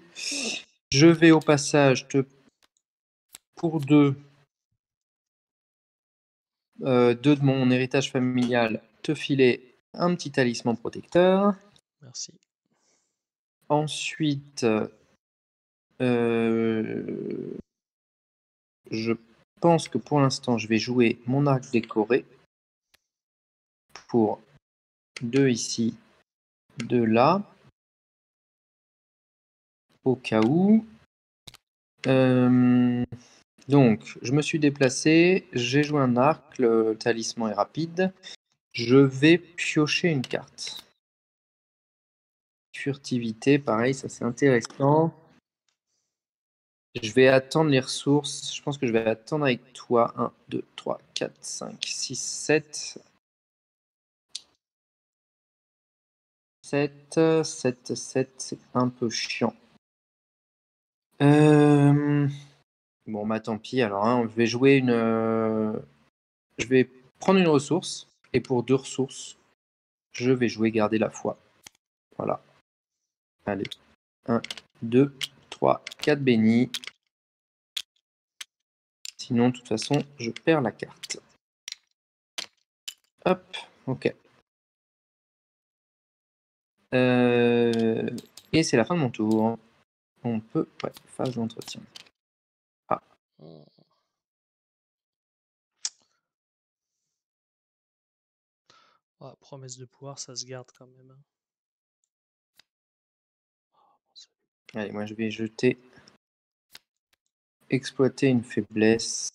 Je vais au passage pour deux de mon héritage familial, te filer un petit talisman protecteur. Merci. Ensuite, je pense que pour l'instant, je vais jouer mon arc décoré pour 2 ici, 2 là, au cas où. Donc, je me suis déplacé, j'ai joué un arc, le talisman est rapide. Je vais piocher une carte. Furtivité, pareil, ça c'est intéressant. Je vais attendre les ressources. Je pense que je vais attendre avec toi. 1, 2, 3, 4, 5, 6, 7. 7, 7, 7, c'est un peu chiant. Bon, bah tant pis. Alors, hein, je vais jouer une. Je vais prendre une ressource. Et pour 2 ressources, je vais jouer garder la foi. Voilà. Allez. 1, 2, 3, 4 bénis. Sinon, de toute façon, je perds la carte. Hop, ok. Et c'est la fin de mon tour. On peut, ouais, phase d'entretien. Ah, Hmm. Ah, promesse de pouvoir, ça se garde quand même, hein. allez, moi je vais jeter. Exploiter une faiblesse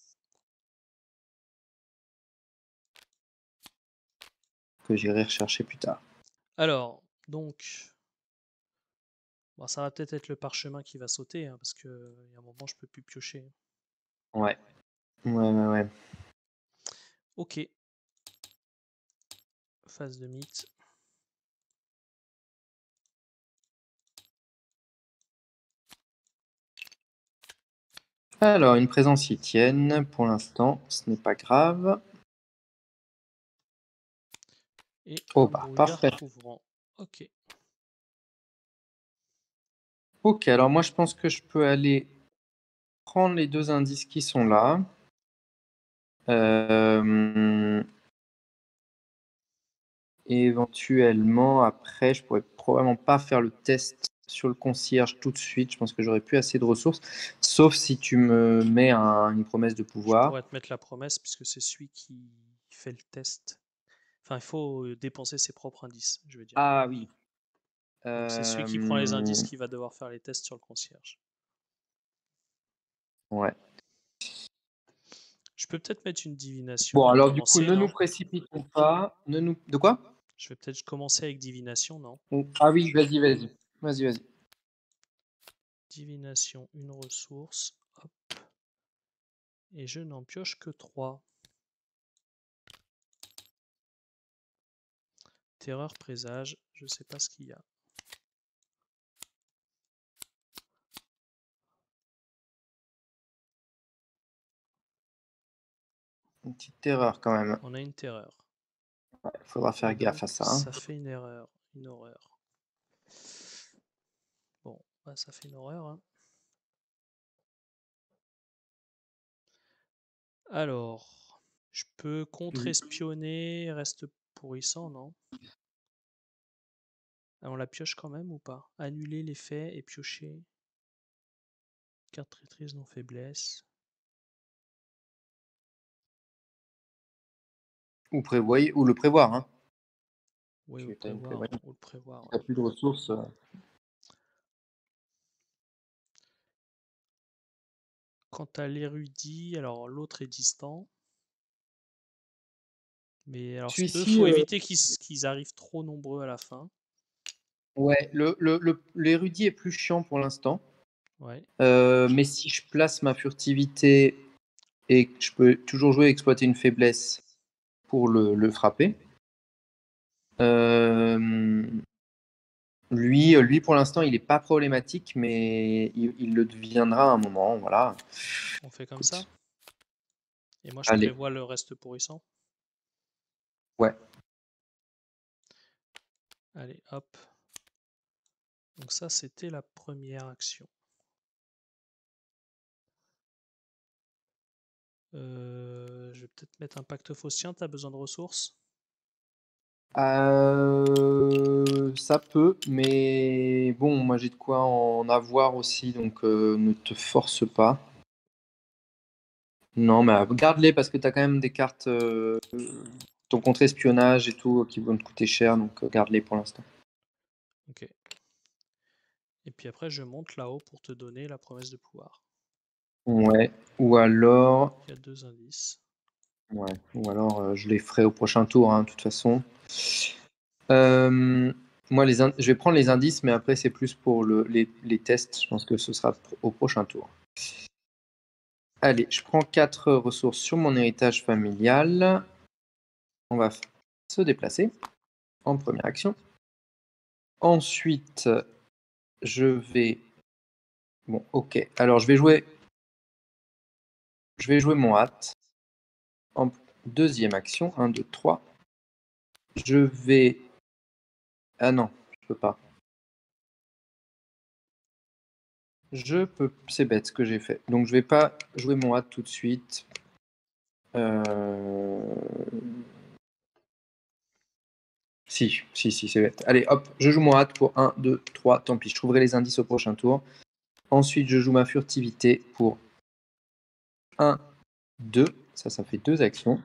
que j'irai rechercher plus tard. Alors, donc, bon, ça va peut-être être le parchemin qui va sauter, hein, parce qu'il y a un moment, je peux plus piocher. Ouais. Ouais. Ok, phase de mythe. Alors, une présence y tienne. Pour l'instant, ce n'est pas grave. Et Oh un bah, brouillard parfait. couvrant. Ok. Ok, alors moi je pense que je peux aller prendre les 2 indices qui sont là. Et éventuellement, après, je pourrais probablement pas faire le test sur le concierge tout de suite. Je pense que j'aurais plus assez de ressources. Sauf si tu me mets une promesse de Je pouvoir. pourrais te mettre la promesse, puisque c'est celui qui fait le test. Enfin, il faut dépenser ses propres indices, je veux dire. Ah oui. Donc c'est celui qui prend les indices qui va devoir faire les tests sur le concierge. Ouais. Je peux peut-être mettre une divination Bon, pour alors du coup, commencer, ne nous non? précipitons pas. De quoi? Je vais peut-être commencer avec divination, non? Ah oui, vas-y, vas-y. Vas-y, vas-y. Divination, une ressource. Hop. Et je n'en pioche que 3. Terreur, présage, je sais pas ce qu'il y a. Une petite erreur quand même. On a une terreur. Il faudra faire Et gaffe donc, à ça. ça fait une erreur, une horreur. Bon, bah, ça fait une horreur, hein. Alors, je peux contre-espionner, reste pourrissant, non? Ah, on la pioche quand même ou pas? Annuler l'effet et piocher. Carte traîtrise non faiblesse. Ou prévoyez, ou le prévoir. Hein. Oui, ou Tu le as une prévoir. prévoyance. Ou le prévoir, Si ouais. tu n'as plus de ressources. Quant à l'érudit, alors l'autre est distant. Mais alors, eux, Celui-ci, faut éviter qu'ils arrivent trop nombreux à la fin. ouais, l'érudit est plus chiant pour l'instant. Ouais. Mais si je place ma furtivité et que je peux toujours jouer exploiter une faiblesse pour le frapper, lui pour l'instant, il n'est pas problématique, mais il le deviendra à un moment. Voilà. On fait comme ça. Écoute, Et moi, je allez, prévois le reste pourrissant. ouais. Allez, hop. Donc ça, c'était la première action. Je vais peut-être mettre un pacte faustien. Tu as besoin de ressources? Ça peut, mais bon, moi j'ai de quoi en avoir aussi, donc ne te force pas. Non, mais garde-les parce que tu as quand même des cartes, ton contre-espionnage et tout, qui vont te coûter cher, donc garde-les pour l'instant. Ok. Et puis après, je monte là-haut pour te donner la promesse de pouvoir. Ouais, ou alors, Il y a 2 indices. ouais, ou alors je les ferai au prochain tour, hein, de toute façon. Moi, je vais prendre les indices, mais après, c'est plus pour les tests. Je pense que ce sera au prochain tour. Allez, je prends 4 ressources sur mon héritage familial. On va se déplacer en première action. Ensuite, je vais... Bon, ok. Alors, je vais jouer mon hâte en deuxième action. 1, 2, 3. Je vais... Ah non, je peux pas. C'est bête ce que j'ai fait. Donc, je vais pas jouer mon hâte tout de suite. Si, c'est bête. Allez, hop, je joue mon hâte pour 1, 2, 3. Tant pis, je trouverai les indices au prochain tour. Ensuite, je joue ma furtivité pour 1, 2. Ça fait 2 actions.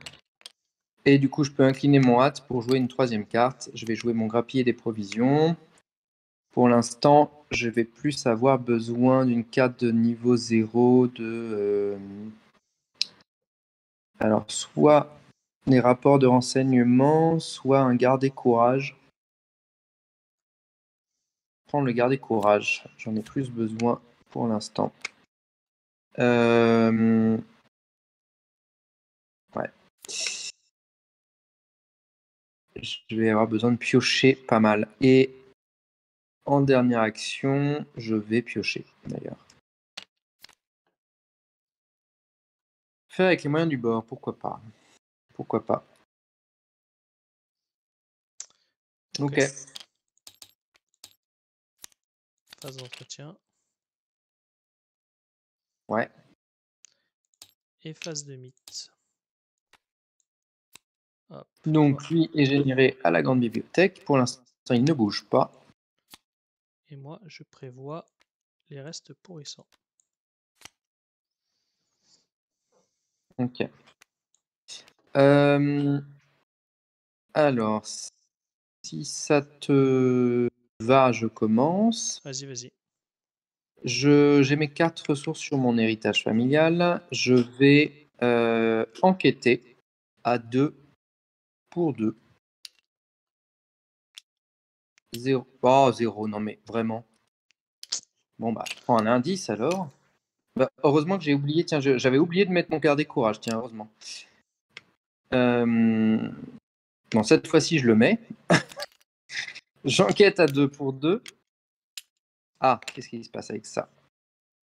Et du coup, je peux incliner mon hâte pour jouer une troisième carte. Je vais jouer mon grappiller des provisions. Pour l'instant, je vais plus avoir besoin d'une carte de niveau 0 alors, soit des rapports de renseignement, soit un garder courage. Prendre le garder courage. J'en ai plus besoin pour l'instant. Ouais. Je vais avoir besoin de piocher pas mal. Et en dernière action, je vais piocher d'ailleurs. Faire avec les moyens du bord, pourquoi pas. Pourquoi pas. Ok. Phase d'entretien. Ouais. Et phase de mythe. Hop, Donc toi. lui est généré à la grande bibliothèque. Pour l'instant, il ne bouge pas. Et moi, je prévois les restes pourrissants. Ok. Alors, si ça te va, je commence. Vas-y, vas-y. J'ai mes 4 ressources sur mon héritage familial. Je vais enquêter à 2 pour 2. 0. Oh, 0, non mais vraiment. Bon, bah, je prends un indice alors. Bah, heureusement que j'ai oublié, tiens, j'avais oublié de mettre mon cœur des courages, tiens, heureusement. Bon, cette fois-ci, je le mets. J'enquête à 2 pour 2. Ah, qu'est-ce qui se passe avec ça?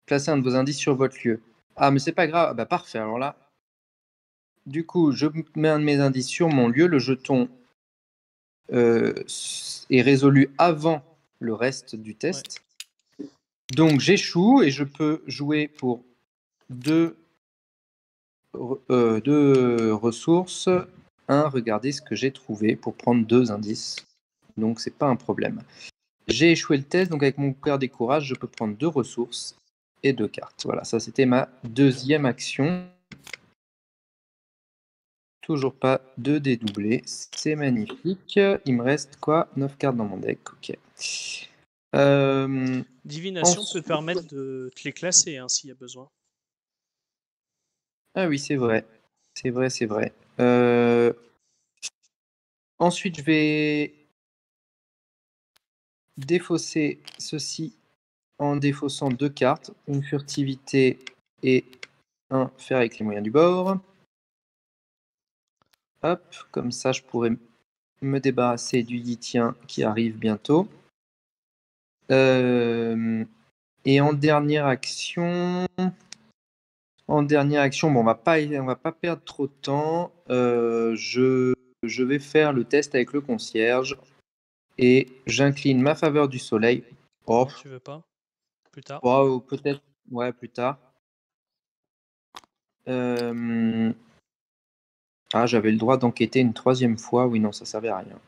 Placez un de vos indices sur votre lieu. Ah, mais c'est pas grave. Ah, bah, parfait. Alors là, du coup, je mets un de mes indices sur mon lieu. Le jeton est résolu avant le reste du test. Ouais. Donc, j'échoue et je peux jouer pour deux ressources. Regardez ce que j'ai trouvé pour prendre 2 indices. Donc, c'est pas un problème. J'ai échoué le test, donc avec mon cœur des courages, je peux prendre 2 ressources et 2 cartes. Voilà, ça c'était ma deuxième action. Toujours pas de dédoublé, c'est magnifique. Il me reste quoi? 9 cartes dans mon deck, ok. Divination peut te permettre de te les classer hein, s'il y a besoin. Ah oui, c'est vrai. C'est vrai, c'est vrai. Ensuite, je vais défausser ceci en défaussant 2 cartes, une furtivité et un faire avec les moyens du bord. Hop, comme ça je pourrais me débarrasser du yitien qui arrive bientôt. Et en dernière action, bon, on va pas perdre trop de temps. Je vais faire le test avec le concierge et j'incline ma faveur du soleil. Oh. Tu veux pas? Plus tard. Oh, peut-être, ouais, plus tard. Ah, j'avais le droit d'enquêter une 3e fois. Oui, non, ça servait à rien.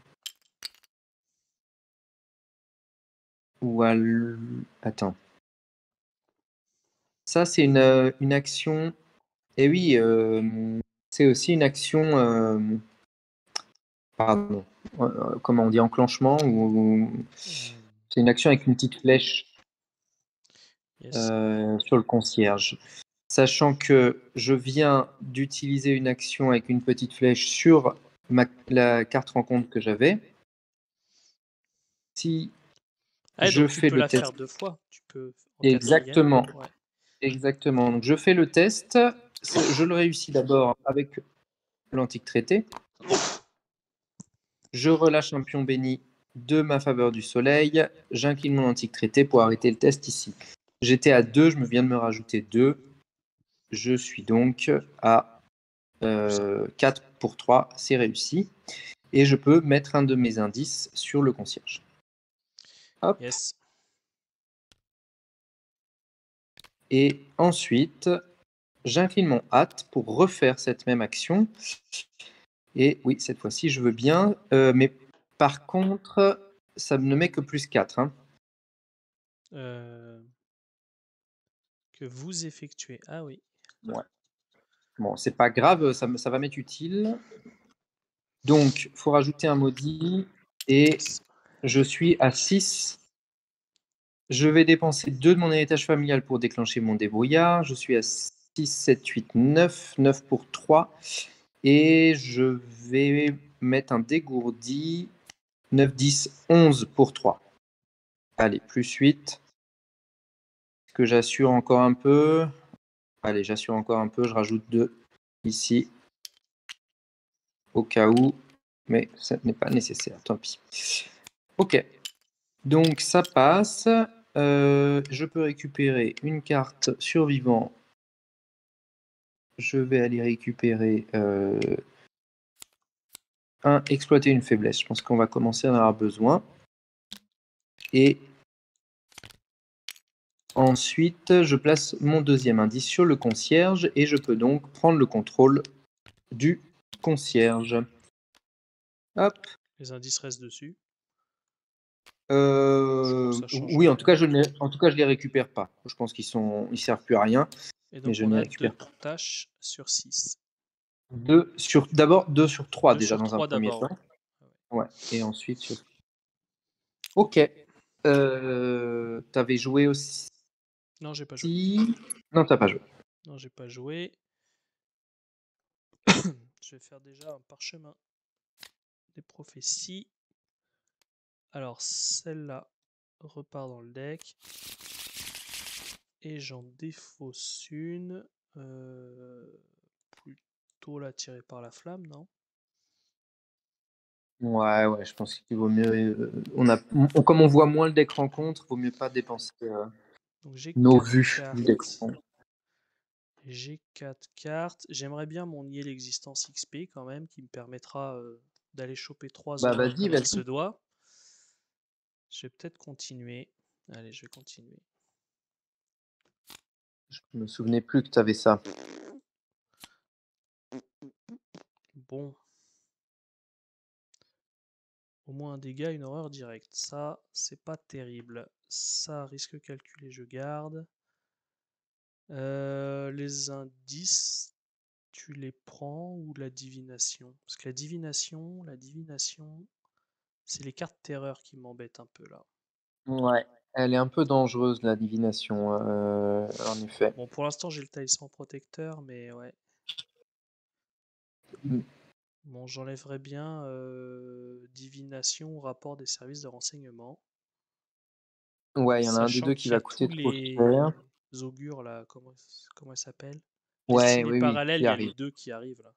Ou attends. Ça, c'est une action. Et oui, c'est aussi une action. Pardon. Comment on dit, enclenchement ou c'est une action avec une petite flèche sur le concierge. Sachant que je viens d'utiliser une action avec une petite flèche sur la carte rencontre que j'avais. Si je donc fais tu peux le la test. faire 2 fois. Tu peux en Exactement. Ouais. Exactement. Donc je fais le test. Je le réussis d'abord avec l'antique traité. Je relâche un pion béni de ma faveur du soleil. J'incline mon antique traité pour arrêter le test ici. J'étais à 2, je me viens de me rajouter 2. Je suis donc à 4 pour 3, c'est réussi. Et je peux mettre un de mes indices sur le concierge. Hop. Yes. Et ensuite, j'incline mon hâte pour refaire cette même action. Et oui, cette fois-ci, je veux bien. Mais par contre, ça ne met que plus 4. Hein. Que vous effectuez. Ah oui. Ouais. Bon, c'est pas grave, ça va m'être utile. Donc, il faut rajouter un maudit. Et je suis à 6. Je vais dépenser 2 de mon héritage familial pour déclencher mon débrouillard. Je suis à 6, 7, 8, 9. 9 pour 3. Et je vais mettre un dégourdi. 9, 10, 11 pour 3. Allez, plus 8. Est-ce que j'assure encore un peu? Allez, j'assure encore un peu. Je rajoute 2 ici. Au cas où. Mais ça n'est pas nécessaire. Tant pis. Ok. Donc, ça passe. Je peux récupérer une carte survivant. Je vais aller récupérer exploiter une faiblesse. Je pense qu'on va commencer à en avoir besoin. Et ensuite, je place mon deuxième indice sur le concierge et je peux donc prendre le contrôle du concierge. Hop. Les indices restent dessus. Oui, en tout cas, je les récupère pas. Je pense qu'ils servent plus à rien. Et donc, mais je on ne les a récupère 2 tâches sur 6. D'abord 2 sur 3 2 déjà sur dans un 3 premier d'abord. temps. Ouais, et ensuite... Ok. T'avais joué aussi... Non, j'ai pas joué. Non, t'as pas joué. Non, j'ai pas joué. Je vais faire déjà un parchemin des prophéties. Alors, celle-là repart dans le deck. Et j'en défausse une. Plutôt la tirer par la flamme, non? Ouais, je pense qu'il vaut mieux. Comme on voit moins le deck rencontre, vaut mieux pas dépenser Donc j'ai nos 4 vues du deck cartes. rencontre. J'ai 4 cartes. J'aimerais bien mon nier l'existence XP quand même, qui me permettra d'aller choper 3 Bah horreurs vas-y, comme il se vas-y. doit. Je vais peut-être continuer. Allez, je vais continuer. Je me souvenais plus que t'avais ça. Bon. Au moins un dégât, une horreur directe. Ça, c'est pas terrible. Ça, risque calculé, je garde. Les indices, tu les prends ou la divination? Parce que la divination, c'est les cartes terreur qui m'embêtent un peu là. Ouais, elle est un peu dangereuse, la divination, en effet. Bon, pour l'instant, j'ai le talisman protecteur, mais ouais. Mm. Bon, j'enlèverais bien divination au rapport des services de renseignement. Ouais, il y en a un des Sachant deux qui qu'il y va a tous coûter trop les cher. augures là, comment elles s'appellent? Ouais, Destinées oui, parallèles, qui il y a les arrive. deux qui arrivent là.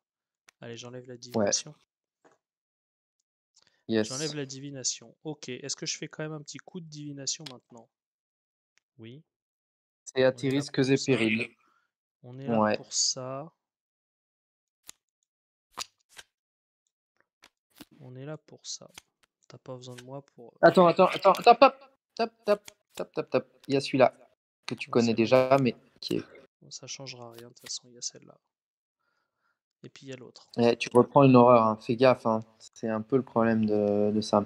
Allez, j'enlève la Ouais, divination. J'enlève yes. la divination. Ok, est-ce que je fais quand même un petit coup de divination maintenant? Oui, C'est à on est tes là risques pour et ça. périls. On est là Ouais. pour ça. On est là pour ça. T'as pas besoin de moi pour... Attends, tap. Il y a celui-là que tu Bon, connais celle-là, il y a déjà, rien. mais qui est... Bon, ça changera rien, de toute façon, il y a celle-là. Et puis il y a l'autre. Tu reprends une horreur, hein. Fais gaffe, hein. C'est un peu le problème de ça.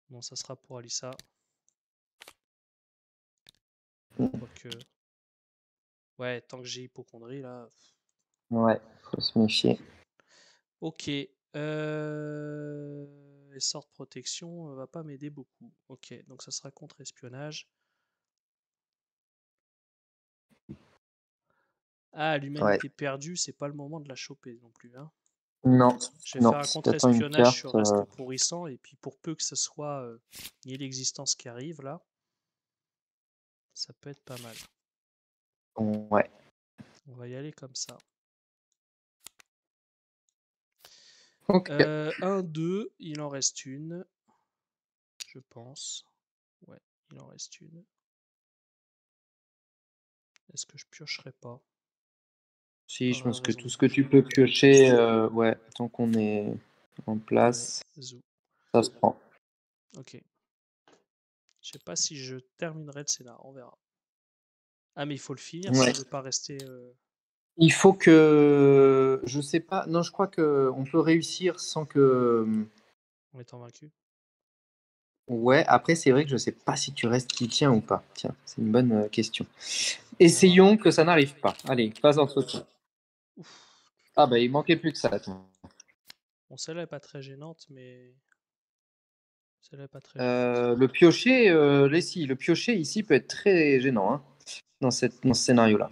Bon, ça sera pour Alissa. Quoique... Ouais, tant que j'ai hypochondrie, là... Ouais, faut se méfier. Ok. Les sorts de protection va pas m'aider beaucoup. Ok, donc ça sera contre-espionnage. Ah, Ouais. l'humanité perdue, c'est pas le moment de la choper non plus, hein. Non, Je vais non, faire un si t'attends une contre-espionnage carte... sur reste pourrissant, et puis pour peu que ce soit nier l'existence qui arrive là, ça peut être pas mal. Ouais. On va y aller comme ça. Ok. 1, 2, il en reste une, je pense. Ouais, il en reste une. Est-ce que je piocherai pas? Si, je Pas pense que raison tout de ce que tu piocher. peux piocher, ouais, tant qu'on est en Allez, place, zou. ça se prend. Ok. Je sais pas si je terminerai le scénar, on verra. Ah, mais il faut le finir si Ouais. on veut pas rester. Il faut que... Je sais pas. Non, je crois qu'on peut réussir sans que... En étant vaincu. Ouais, après, c'est vrai que je sais pas si tu restes qui tient ou pas. Tiens, c'est une bonne question. On verra. Essayons que ça n'arrive pas. Allez, phase d'entretien. Ouf. Ah bah, il manquait plus que ça. Attends. Bon, celle-là est pas très gênante, mais celle-là est pas très gênante. Le piocher, le piocher ici peut être très gênant, hein, dans ce scénario-là.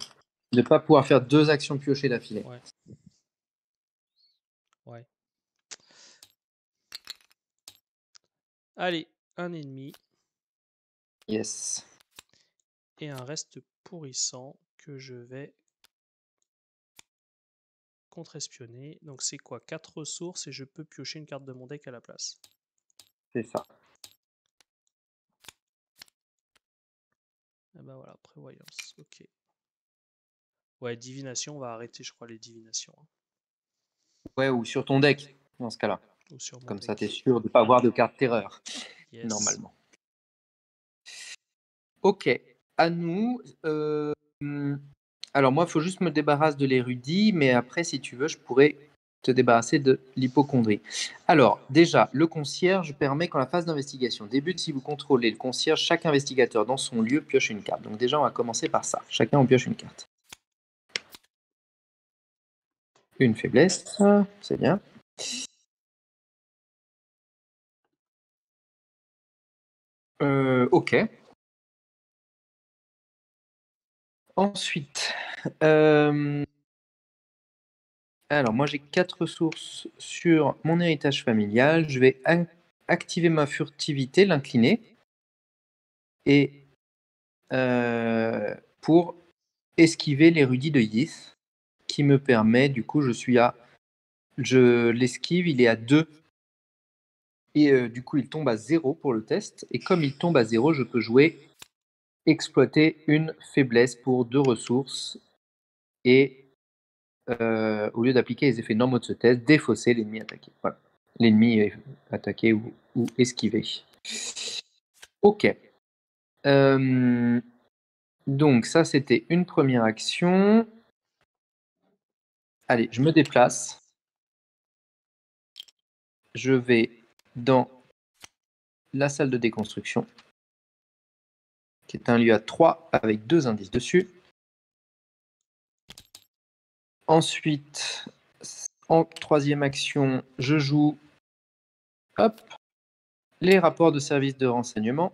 De ne pas pouvoir faire deux actions piochées d'affilée. Ouais, ouais. Allez, un ennemi Yes. et un reste pourrissant que je vais contre-espionner. Donc c'est quoi? 4 ressources et je peux piocher une carte de mon deck à la place. C'est ça. Ah bah voilà, prévoyance. Ok. Ouais, divination, on va arrêter, je crois, les divinations, hein. Ouais, ou sur ton deck, dans ce cas-là. Ou sur mon Comme ça, tu es deck. sûr de ne pas avoir de carte terreur, Yes. normalement. Ok, à nous. Alors moi, il faut juste me débarrasser de l'érudit, mais après, si tu veux, je pourrais te débarrasser de l'hypochondrie. Alors, déjà, le concierge permet, quand la phase d'investigation débute, si vous contrôlez le concierge, chaque investigateur dans son lieu pioche une carte. Donc déjà, on va commencer par ça. Chacun, on pioche une carte. Une faiblesse, c'est bien. Ok. Ensuite, alors moi j'ai 4 ressources sur mon héritage familial. Je vais activer ma furtivité, l'incliner, et pour esquiver l'érudit de Yith, qui me permet, du coup, je l'esquive, il est à 2, et du coup il tombe à 0 pour le test, et comme il tombe à 0, je peux jouer exploiter une faiblesse pour 2 ressources, et au lieu d'appliquer les effets normaux de ce test, défausser l'ennemi attaqué. Voilà. L'ennemi attaqué ou esquivé. Ok. Donc ça, c'était une première action. Allez, je me déplace. Je vais dans la salle de déconstruction, qui est un lieu à 3 avec 2 indices dessus. Ensuite, en troisième action, je joue les rapports de service de renseignement.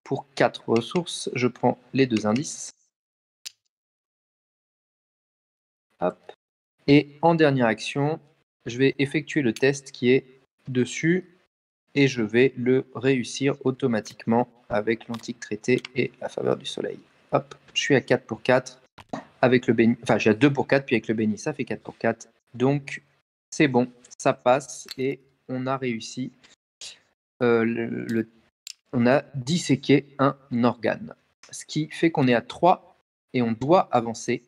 Pour 4 ressources, je prends les 2 indices. Hop. Et en dernière action, je vais effectuer le test qui est dessus et je vais le réussir automatiquement avec l'antique traité et la faveur du soleil. Hop, je suis à 4 pour 4 avec le béni. Enfin, j'ai à 2 pour 4, puis avec le béni, ça fait 4 pour 4. Donc, c'est bon, ça passe et on a réussi. On a disséqué un organe. Ce qui fait qu'on est à 3 et on doit avancer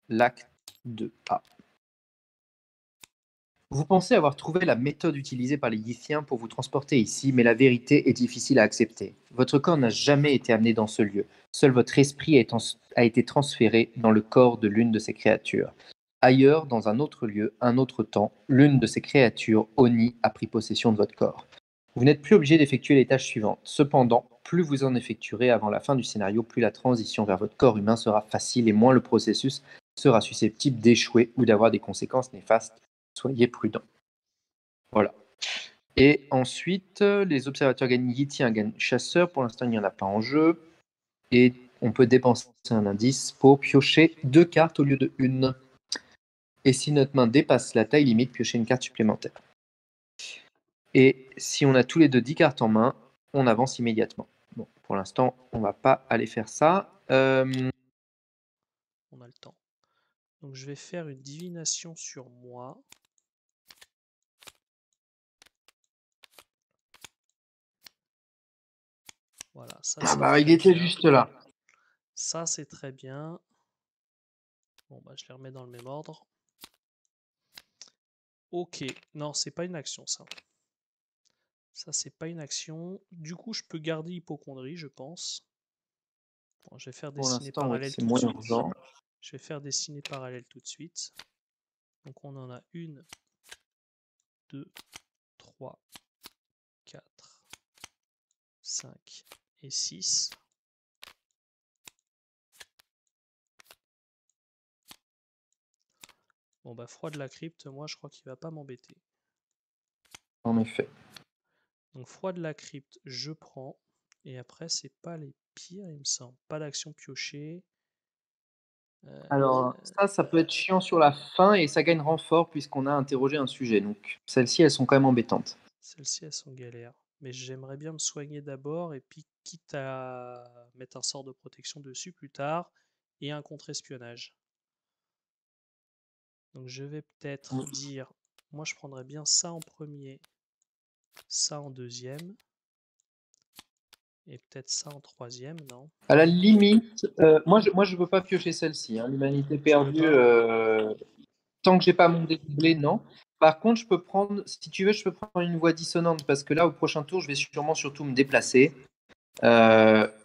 l'acte 2A. Vous pensez avoir trouvé la méthode utilisée par les Yithiens pour vous transporter ici, mais la vérité est difficile à accepter. Votre corps n'a jamais été amené dans ce lieu. Seul votre esprit a été transféré dans le corps de l'une de ces créatures. Ailleurs, dans un autre lieu, un autre temps, l'une de ces créatures, Oni, a pris possession de votre corps. Vous n'êtes plus obligé d'effectuer les tâches suivantes. Cependant, plus vous en effectuerez avant la fin du scénario, plus la transition vers votre corps humain sera facile et moins le processus sera susceptible d'échouer ou d'avoir des conséquences néfastes. Soyez prudents. Voilà. Et ensuite, les observateurs gagnent Yithiens gagnent chasseur. Pour l'instant, il n'y en a pas en jeu. Et on peut dépenser un indice pour piocher 2 cartes au lieu de 1. Et si notre main dépasse la taille limite, piocher une carte supplémentaire. Et si on a tous les deux 10 cartes en main, on avance immédiatement. Bon, pour l'instant, on va pas aller faire ça. On a le temps. Donc je vais faire une divination sur moi. Voilà, ça c'est bah, il très était bien. juste là. Ça c'est très bien. Bon bah je les remets dans le même ordre. Ok, non c'est pas une action ça. Ça c'est pas une action. Du coup je peux garder hypocondrie je pense. Bon, je vais faire Pour dessiner l'instant, oui, parallèle c'est tout de moins suite. urgent. Je vais faire dessiner parallèle tout de suite. Donc on en a 1, 2, 3, 4, 5 et 6. Bon bah froid de la crypte, moi je crois qu'il va pas m'embêter. En effet. Donc froid de la crypte, je prends. Et après, c'est pas les pires, il me semble. Pas d'action piochée. Alors, ça peut être chiant sur la fin et ça gagne renfort puisqu'on a interrogé un sujet. Donc, celles-ci, elles sont quand même embêtantes. Celles-ci, elles sont galères. Mais j'aimerais bien me soigner d'abord. Et puis, quitte à mettre un sort de protection dessus plus tard. Et un contre-espionnage. Donc je vais peut-être dire, moi je prendrais bien ça en premier, ça en deuxième, et peut-être ça en troisième, non? À la limite, moi je veux pas piocher celle-ci, hein. L'humanité perdue, tant que j'ai pas mon dédoublé, non. Par contre, je peux prendre, si tu veux, je peux prendre une voix dissonante parce que là, au prochain tour, je vais sûrement surtout me déplacer,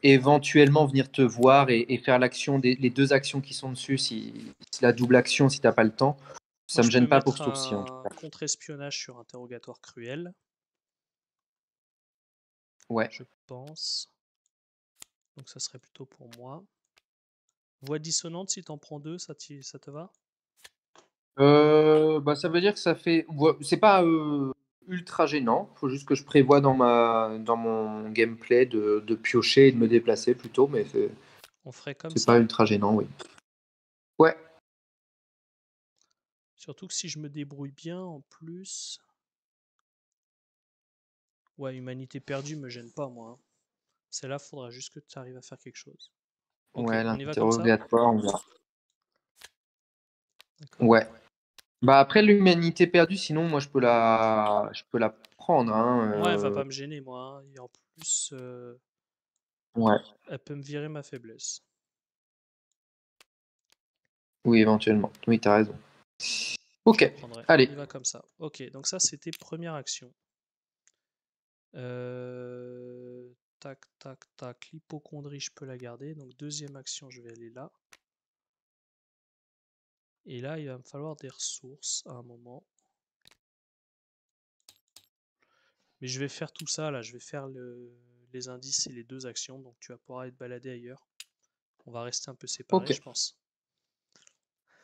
éventuellement venir te voir et faire l'action, les 2 actions qui sont dessus, si la double action, si t'as pas le temps. Moi Ça me je peux gêne pas pour mettre ce tour-ci, en tout un cas. contre-espionnage sur interrogatoire cruel, Ouais. je pense. Donc ça serait plutôt pour moi. Voix dissonante, si t'en prends deux, ça te va? Bah, ça veut dire que ça fait. C'est pas. ultra gênant. Il faut juste que je prévoie dans mon gameplay de piocher et de me déplacer plutôt, mais On ferait comme c'est pas ça. ultra gênant, oui. Ouais, Surtout que si je me débrouille bien, en plus... Ouais, humanité perdue me gêne pas, moi, hein. Celle-là, faudra juste que tu arrives à faire quelque chose. Ok, ouais, on y va comme ça? l'interrogatoire, on verra. D'accord. Ouais. Bah après l'humanité perdue, sinon moi je peux la prendre, hein, Ouais, elle va pas me gêner, moi, hein. Et en plus, ouais. elle peut me virer ma faiblesse. Oui, éventuellement. Oui, t'as raison. Je la Ok, prendrai. On allez. y va comme ça. Ok, donc ça, c'était première action. Tac, tac, tac. L'hypocondrie, je peux la garder. Donc deuxième action, je vais aller là. Et là, il va me falloir des ressources à un moment. Mais je vais faire tout ça là. Je vais faire les indices et les deux actions. Donc tu vas pouvoir être baladé ailleurs. On va rester un peu séparés, Ok, je pense.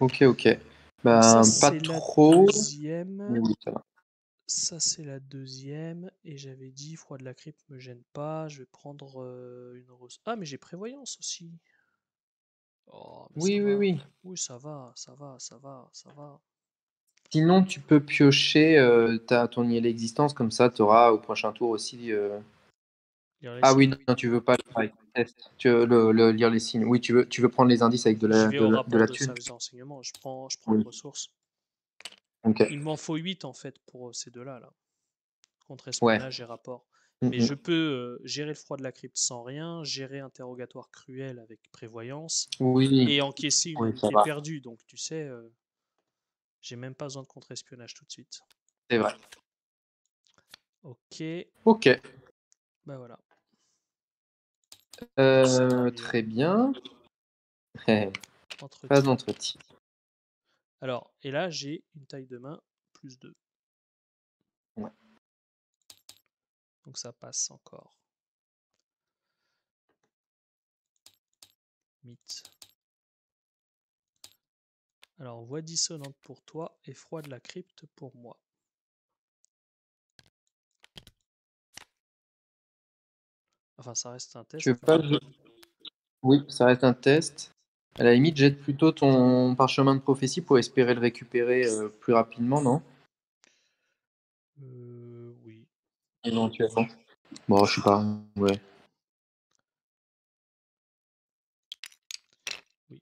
ok. Donc ça, Ben, pas c'est la trop, mais deuxième. oui, ça va. Ça, c'est la deuxième. Et j'avais dit, froid de la crypte me gêne pas. Je vais prendre une rose. Ah, mais j'ai prévoyance aussi. Oh, mais ça Oui, oui, va. oui. Oui, ça va, ça va, ça va, ça va. Sinon, tu peux piocher ton IL existence, comme ça, tu auras au prochain tour aussi. Lire les Ah oui, signes. non, tu veux pas le faire avec le test. Tu veux lire les signes. Oui, tu veux prendre les indices avec de J'y la, vais de au la, de rapport la de thune. service de renseignement. Je prends une Oui, ressource. ok. Il m'en faut 8 en fait pour ces deux-là, là. Ouais. Contre-espionnage et rapport. Mais Mm, je peux gérer le froid de la crypte sans rien, gérer interrogatoire cruel avec prévoyance Oui, et encaisser oui, ça humanité va. perdue. Donc tu sais, j'ai même pas besoin de contre-espionnage tout de suite. C'est vrai. Ok, Ok. bah voilà. Scénario, Très bien. Phase entretien. d'entretien. Alors, et là j'ai une taille de main plus 2. Ouais. Donc ça passe encore. Mythe. Alors, voix dissonante pour toi et froid de la crypte pour moi. Enfin, ça reste un Tu test, veux mais... pas Oui, ça reste un test. À la limite, jette plutôt ton parchemin de prophétie pour espérer le récupérer plus rapidement, non? Oui. Éventuellement. Bon, je sais pas. Ouais. Oui.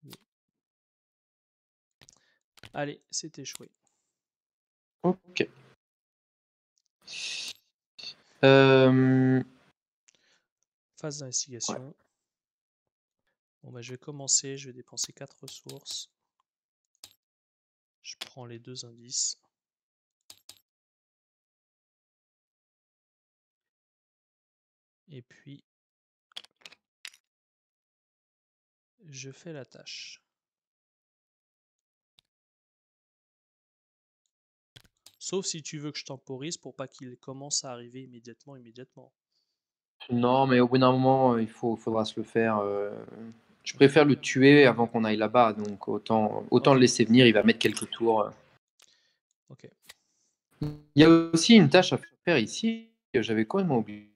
Oui. Allez, c'est échoué. Ok. Euh, Phase ouais. d'investigation. Bon, bah, je vais commencer. Je vais dépenser 4 ressources. Je prends les deux indices. Et puis, je fais la tâche. Sauf si tu veux que je temporise pour pas qu'il commence à arriver immédiatement. Non, mais au bout d'un moment, faudra se le faire. Je préfère le tuer avant qu'on aille là-bas, donc autant Ok, le laisser venir. Il va mettre quelques tours. ok. Il y a aussi une tâche à faire ici que j'avais complètement oublié.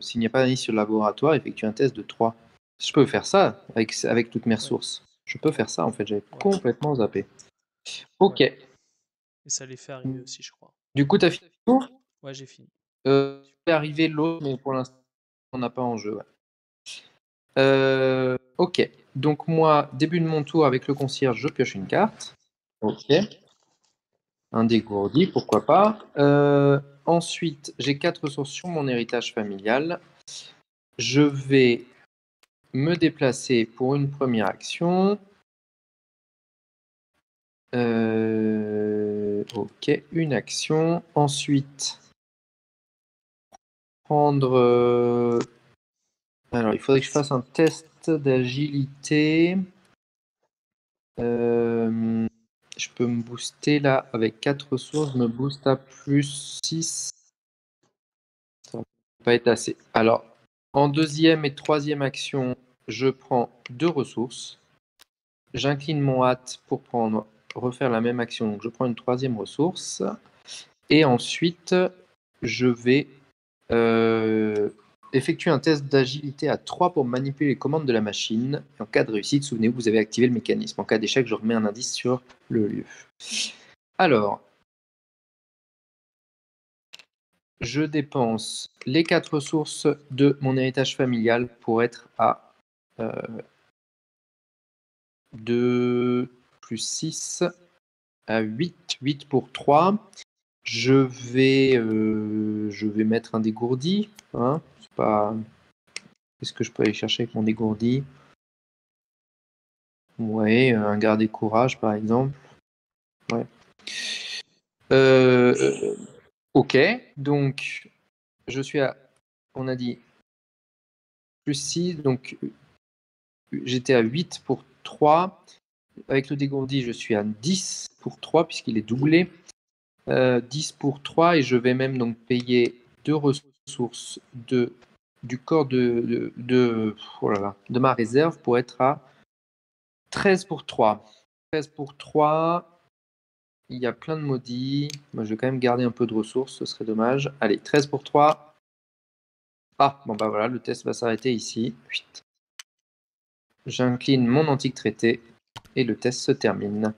S'il n'y a pas d'indice sur le laboratoire, effectue un test de 3. Je peux faire ça avec toutes mes Ouais, ressources. Je peux faire ça, en fait. J'avais ouais, complètement zappé. ouais. Ok. Et ça les fait arriver aussi, je crois. Du coup, tu as fini le tour. Ouais, j'ai fini. Fait arriver l'autre, mais pour l'instant, on n'a pas en jeu. Ouais. Ok. Donc, moi, début de mon tour avec le concierge, je pioche une carte. Ok. Un dégourdi, pourquoi pas. Ensuite, j'ai 4 ressources sur mon héritage familial. Je vais me déplacer pour une première action. Ok, une action. Ensuite, prendre. Alors, il faudrait que je fasse un test d'agilité. Je peux me booster là avec 4 ressources. Je me booste à plus 6. Ça va pas être assez. Alors, en deuxième et troisième action, je prends 2 ressources. J'incline mon hâte pour refaire la même action. Donc, je prends une troisième ressource. Et ensuite, je vais effectuer un test d'agilité à 3 pour manipuler les commandes de la machine. Et en cas de réussite, souvenez-vous, vous avez activé le mécanisme. En cas d'échec, je remets un indice sur le lieu. Alors, je dépense les 4 ressources de mon héritage familial pour être à 2 plus 6 à 8. 8 pour 3. Je vais mettre un dégourdi. Hein. C'est pas... Qu'est-ce que je peux aller chercher avec mon dégourdi? Ouais, un garder courage, par exemple. Ouais. Ok, donc je suis à, on a dit, plus 6, donc j'étais à 8 pour 3. Avec le dégourdi, je suis à 10 pour 3, puisqu'il est doublé. 10 pour 3, et je vais même donc payer 2 ressources du corps oh là là, de ma réserve pour être à 13 pour 3. 13 pour 3, il y a plein de maudits. Moi, je vais quand même garder un peu de ressources, ce serait dommage. Allez, 13 pour 3. Ah, bon bah voilà, le test va s'arrêter ici. J'incline mon antique traité et le test se termine.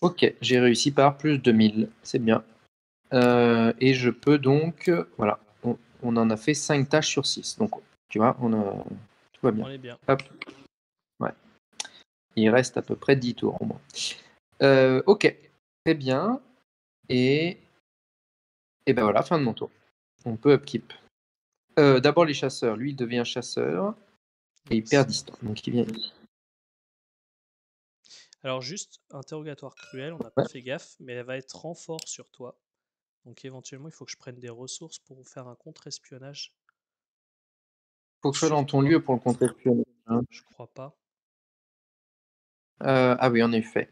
Ok, j'ai réussi par plus de 1000, c'est bien. Et je peux donc, voilà, on en a fait 5 tâches sur 6. Donc, tu vois, tout va bien. On est bien. Hop. Ouais. Il reste à peu près 10 tours au moins. Ok, très bien. Et ben voilà, fin de mon tour. On peut upkeep. D'abord les chasseurs. Lui, il devient chasseur et il perd distance. Donc il vient ici. Alors juste, interrogatoire cruel, on n'a pas Ouais. fait gaffe, mais elle va être renfort sur toi. Donc éventuellement, il faut que je prenne des ressources pour faire un contre-espionnage Faut que je sois sur dans ton toi. lieu pour le contre-espionnage. Hein. Je crois pas. Ah oui, en effet.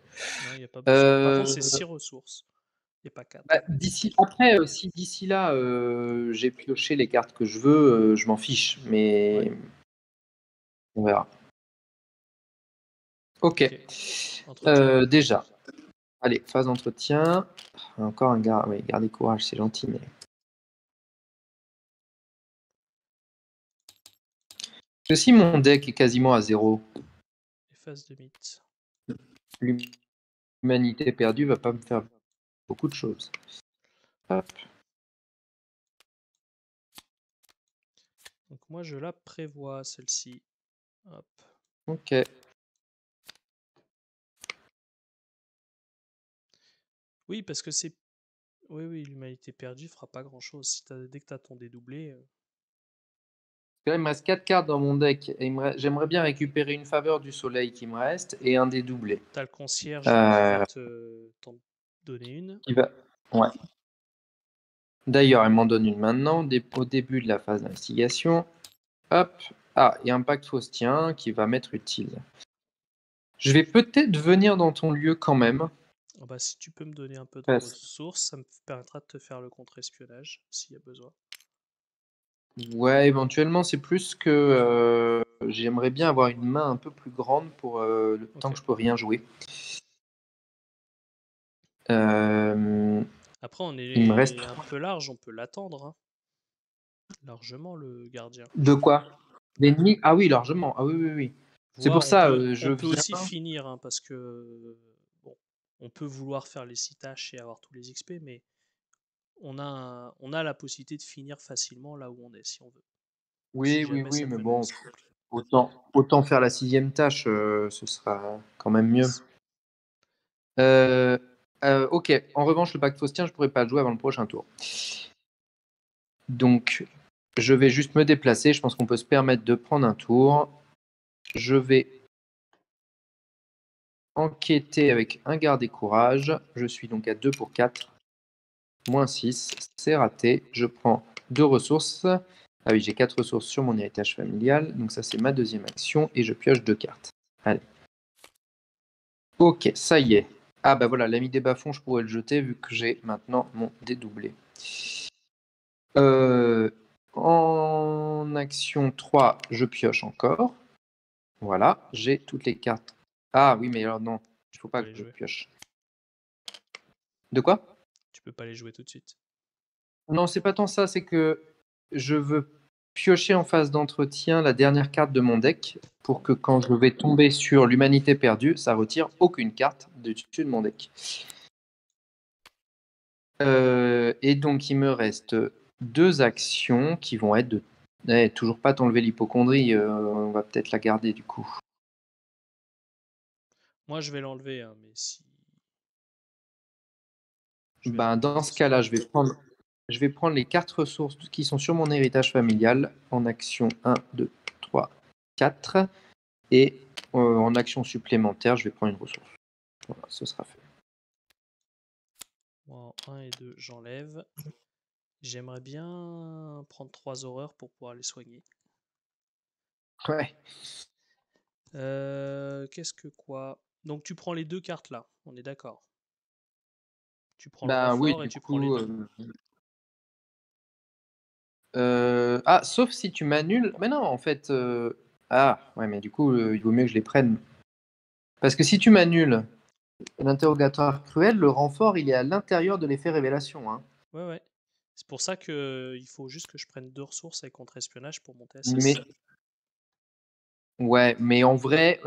Non, il n'y a pas besoin. Par contre, Euh, c'est 6 ressources et pas 4. après, si d'ici là j'ai pioché les cartes que je veux, je m'en fiche, mais Ouais. on verra. Ok. Ok. Entretien. Déjà, allez, phase d'entretien. Encore un gars, oui, garder courage, c'est gentil, mais. Si mon deck est quasiment à 0, Les phases de mythe. l'humanité perdue va pas me faire beaucoup de choses. Hop. Donc moi, je la prévois, celle-ci. Hop. Ok. Oui, parce que c'est... Oui, oui, l'humanité perdue fera pas grand-chose. Si dès que tu as ton dédoublé, Là, il me reste 4 cartes dans mon deck. Et j'aimerais bien récupérer une faveur du soleil qui me reste et un dédoublé. tu as le concierge qui va Euh, t'en donner une. qui va... Ouais. D'ailleurs, elle m'en donne une maintenant, au début de la phase d'investigation. Hop. Ah, et un pacte faustien qui va m'être utile. Je vais peut-être venir dans ton lieu quand même. Ah bah, si tu peux me donner un peu de Parce... ressources, ça me permettra de te faire le contre-espionnage, s'il y a besoin. Ouais, éventuellement, c'est plus que j'aimerais bien avoir une main un peu plus grande pour le temps Ok. que je peux rien jouer. Euh, Après, on il me reste est un peu large, on peut l'attendre, hein. Largement, le gardien. de quoi? L'ennemi? Ah oui, largement. Ah oui, oui, oui. C'est pour Voire ça, on je peut viens. aussi finir, hein, parce que bon, on peut vouloir faire les 6 tâches et avoir tous les XP, mais on a la possibilité de finir facilement là où on est, si on veut. Si Oui, oui, jamais oui, ça mais devenait bon, assez compliqué. autant faire la 6e tâche, ce sera quand même mieux. Yes. Euh, ok, en revanche, le pacte faustien, je pourrais pas le jouer avant le prochain tour. Donc, je vais juste me déplacer. Je pense qu'on peut se permettre de prendre un tour. Je vais enquêter avec un garde et courage. Je suis donc à 2 pour 4. Moins 6, c'est raté. Je prends 2 ressources. Ah oui, j'ai 4 ressources sur mon héritage familial. Donc ça, c'est ma deuxième action. Et je pioche 2 cartes. Allez. Ok, ça y est. Ah bah voilà, l'ami des bas-fonds, je pourrais le jeter vu que j'ai maintenant mon dédoublé. En action 3, je pioche encore. Voilà, j'ai toutes les cartes. Ah oui, mais alors non, il ne faut Faut pas pas que les je jouer. pioche. De quoi? Tu peux pas les jouer tout de suite. Non, c'est pas tant ça, c'est que je veux piocher en phase d'entretien la dernière carte de mon deck pour que quand je vais tomber sur l'humanité perdue, ça retire aucune carte du dessus de mon deck. Et donc, il me reste 2 actions qui vont être de. Toujours pas t'enlever l'hypocondrie, on va peut-être la garder du coup. Moi, je vais l'enlever, hein, mais si. Ben, dans ce cas-là, je vais prendre les 4 ressources qui sont sur mon héritage familial en action 1, 2, 3, 4. Et en action supplémentaire, je vais prendre une ressource. Voilà, ce sera fait. Moi, en 1 et 2, j'enlève. J'aimerais bien prendre 3 horreurs pour pouvoir les soigner. Ouais. Qu'est-ce que quoi? Donc tu prends les 2 cartes là, on est d'accord. Tu prends le Ben oui, renfort et du tu prends les coup. 2. Ah, sauf si tu m'annules. Mais non, en fait. Ah, ouais, mais du coup, il vaut mieux que je les prenne. Parce que si tu m'annules l'interrogatoire cruel, le renfort, il est à l'intérieur de l'effet révélation. Hein. Ouais, ouais. C'est pour ça que il faut juste que je prenne 2 ressources avec contre-espionnage pour monter à Mais 6. ouais, mais en vrai,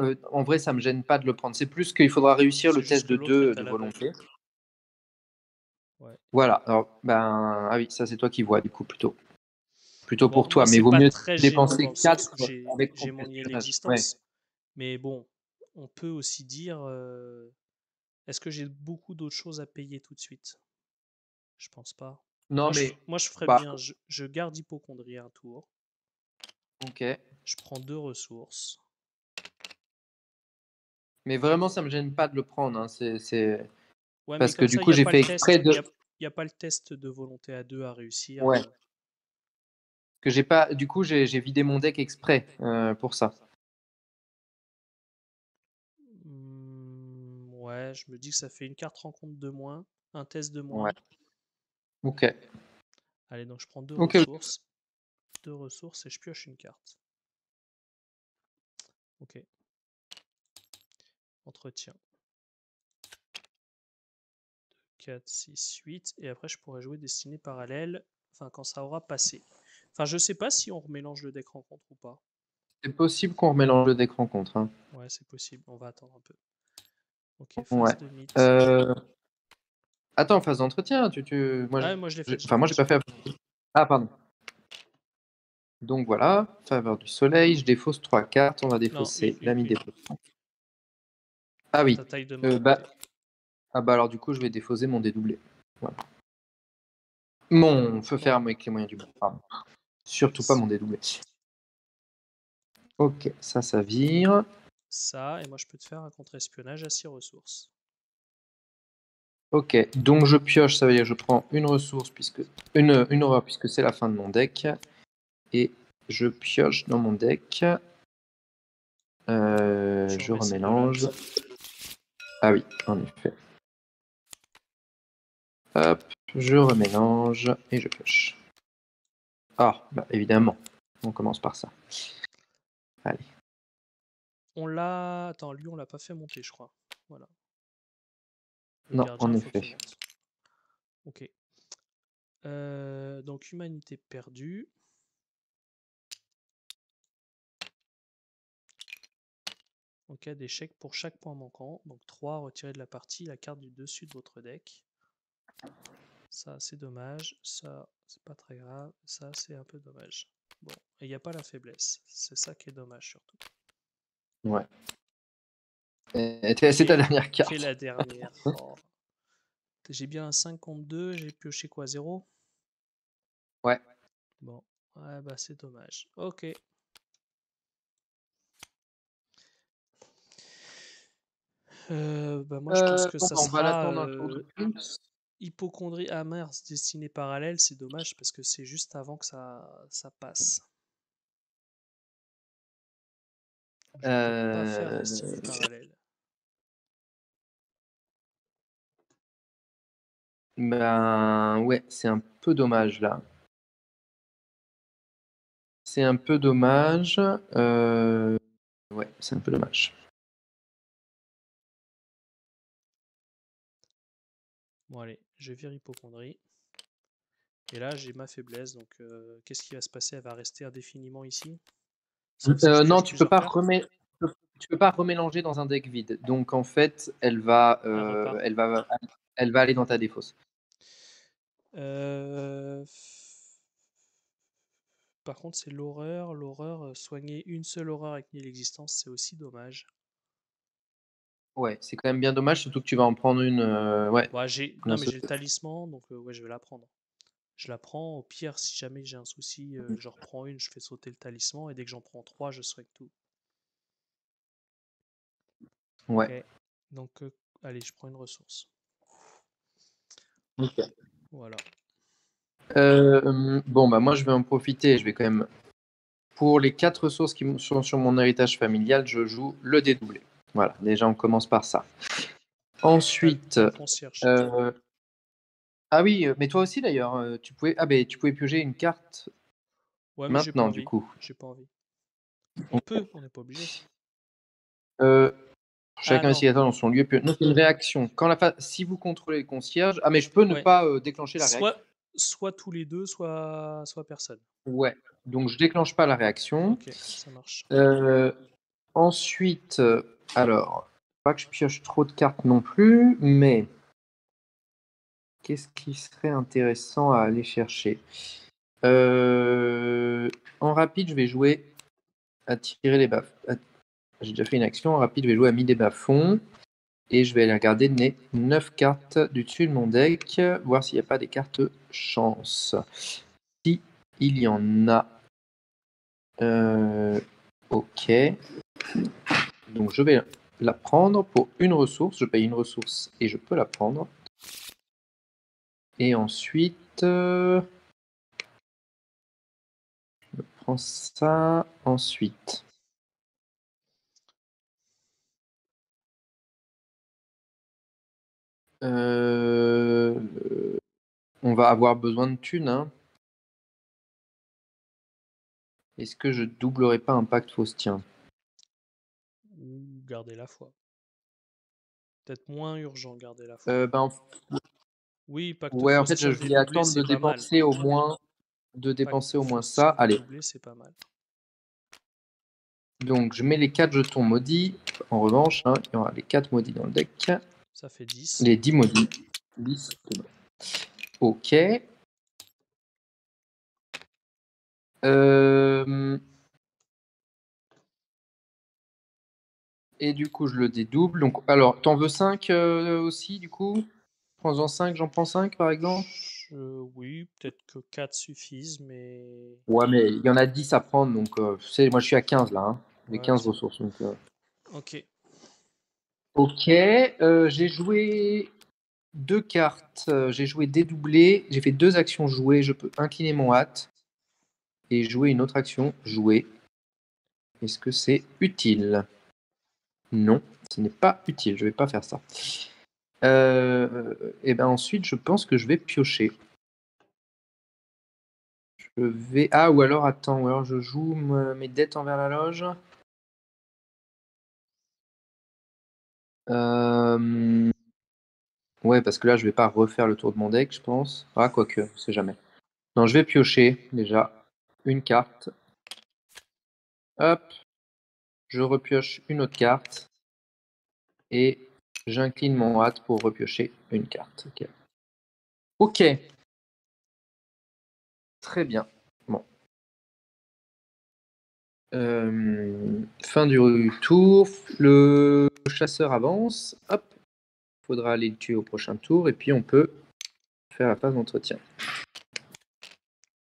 ça me gêne pas de le prendre. C'est plus qu'il faudra réussir C'est le juste test que de l'autre 2 est à de l'aveugle. volonté. Ouais. Voilà. Alors, ben, ah oui, ça c'est toi qui vois du coup plutôt Bon, pour moi, toi. Mais c'est vaut pas mieux très gênant dans dépenser le sens 4 où avec j'ai contre manié espionnage. Ouais. l'existence. Mais bon, on peut aussi dire est-ce que j'ai beaucoup d'autres choses à payer tout de suite? Je pense pas. Non, mais Moi, je ferais bah, bien. Je garde hypocondrie un tour. ok. Je prends 2 ressources. Mais vraiment, ça me gêne pas de le prendre. Hein. Ouais, mais Parce que comme du ça, il coup, n'y a j'ai pas le fait exprès test. de. Y a pas le test de volonté à 2 à réussir. Ouais. Que j'ai pas. Du coup, j'ai vidé mon deck exprès pour ça. Ouais, je me dis que ça fait une carte rencontre de moins, un test de Ouais. moins. Ok. Allez, donc je prends Ok. ressources. 2 ressources et je pioche une carte. Ok. Entretien. 4, 6, 8. Et après, je pourrais jouer Destinée parallèle. Enfin, quand ça aura passé. Enfin, je sais pas si on remélange le deck rencontre ou pas. C'est possible qu'on remélange le deck rencontre. Hein. Ouais, c'est possible. On va attendre un peu. Ok, Ouais. phase de mythe. Euh, Attends, phase d'entretien. Ah, moi je l'ai faite, je l'ai Enfin, moi, faite, j'ai je pas l'ai fait. faite. Ah, pardon. Donc voilà, faveur du soleil, je défausse 3 cartes, on va Non, défausser l'ami une. des. Ah oui, Ta taille de main à bah, côté. ah bah alors du coup je vais défausser mon dédoublé. Voilà. Mon feu Bon, ferme avec les moyens du bord, pardon. Surtout pas mon dédoublé. Ok, ça vire. ça, et moi je peux te faire un contre-espionnage à 6 ressources. Ok, donc je pioche, ça veut dire que je prends une ressource, une horreur, puisque c'est la fin de mon deck. Et je pioche dans mon deck. Tu Je remets celle de remélange. Lot. Ah oui, en effet. Hop, je remélange et je pioche. Ah, bah évidemment, on commence par ça. Allez. On l'a. Attends, lui on l'a pas fait monter, je crois. Voilà. Le Non, gardien, en faut qu'il effet. monte. Ok. Donc humanité perdue. En cas d'échec pour chaque point manquant, donc 3 retirez de la partie la carte du dessus de votre deck. Ça, c'est dommage. Ça, c'est pas très grave. Ça, c'est un peu dommage. Bon, et il n'y a pas la faiblesse. C'est ça qui est dommage surtout. Ouais. C'est ta dernière Et carte. la dernière. Oh. J'ai bien un 5 contre 2. J'ai pioché quoi? 0? Ouais. Bon. Ouais, bah c'est dommage. Ok. Bah moi je pense que Bon, ça bah, on va sera l'attendre un tour de plus. hypocondrie amère destinée parallèle. C'est dommage parce que c'est juste avant que ça passe. Je peux pas faire Euh, destinée parallèle. Ben ouais, c'est un peu dommage là. C'est un peu dommage. Ouais, c'est un peu dommage. Bon allez, je vire hypocondrie. Et là, j'ai ma faiblesse, donc qu'est-ce qui va se passer? Elle va rester indéfiniment ici? Sauf si je Non, pioche plusieurs cartes. tu peux pas remélanger dans un deck vide. Donc en fait, elle va aller dans ta défausse. Par contre, c'est l'horreur. L'horreur, soigner une seule horreur avec nul existence, c'est aussi dommage. Ouais, c'est quand même bien dommage, surtout que tu vas en prendre une. Ouais. Bah, non, mais j'ai le talisman, donc ouais, je vais la prendre. Je la prends. Au pire, si jamais j'ai un souci, je reprends une, je fais sauter le talisman, et dès que j'en prends 3, je soigne tout. Ouais. Ok. Donc, allez, je prends une ressource. Ok. Voilà. Bon, bah moi je vais en profiter. Je vais quand même. Pour les 4 ressources qui sont sur mon héritage familial, je joue le dédoublé. Voilà, déjà on commence par ça. Ensuite. T'as le concierge cette fois. Ah oui, mais toi aussi d'ailleurs, tu pouvais. Ah ben tu pouvais piocher une carte Ouais, mais j'ai pas maintenant du envie. coup. J'ai pas envie. On peut, on n'est pas obligé. Euh, Ah Chaque non. investigateur dans son lieu peut. Non, c'est une réaction. Si vous contrôlez le concierge. Ah, mais je peux ne Ouais. pas déclencher la réaction. Soit tous les deux, soit personne. Ouais. Donc je déclenche pas la réaction. Ok, ça marche. Ensuite, alors, pas que je pioche trop de cartes non plus, mais qu'est-ce qui serait intéressant à aller chercher? En rapide, je vais jouer à tirer les bas. J'ai déjà fait une action. En rapide, je vais jouer à mi des bas-fonds. Et je vais aller regarder les 9 cartes du dessus de mon deck, voir s'il n'y a pas des cartes chance. Si il y en a. Ok. Donc je vais la prendre pour une ressource. Je paye une ressource et je peux la prendre. Et ensuite, je prends ça. Ensuite, on va avoir besoin de thunes. Hein. Est-ce que je doublerai pas un pacte faustien? Ou garder la foi. Peut-être moins urgent garder la foi. Ben, Oui, pacte ouais, en fait, je faustien voulais dédoublé, attendre c'est pas mal. de dépenser Pacte au moins ça. faustien Allez. dédoublé, c'est pas mal. Donc, je mets les 4 jetons maudits. En revanche, hein, il y aura les 4 maudits dans le deck. Ça fait 10. Les 10 maudits. 10. Ok. Et du coup, je le dédouble. Donc, alors, t'en veux 5 aussi, du coup? Prends-en 5, j'en prends 5 par exemple? Oui, peut-être que 4 suffisent, mais... Ouais, mais il y en a 10 à prendre. Donc, tu sais, moi, je suis à 15 là. Hein. J'ai Ouais, 15 c'est bon. ressources. Donc, Ok. ok. J'ai joué 2 cartes. J'ai joué dédoublé. J'ai fait 2 actions jouées. Je peux incliner mon hâte et jouer une autre action jouée. Est-ce que c'est utile? Non, ce n'est pas utile. Je vais pas faire ça. Et ben ensuite, je pense que je vais piocher. Je vais. Ah, ou alors, attends, ou alors je joue mes dettes envers la loge. Ouais, parce que là, je vais pas refaire le tour de mon deck, je pense. Ah, quoique, on sait jamais. Non, je vais piocher déjà une carte. Hop, je repioche une autre carte. Et j'incline mon hâte pour repiocher une carte. Ok. Ok. Très bien. Bon. Fin du tour. Le chasseur avance. Hop. Faudra aller le tuer au prochain tour. Et puis on peut faire la phase d'entretien.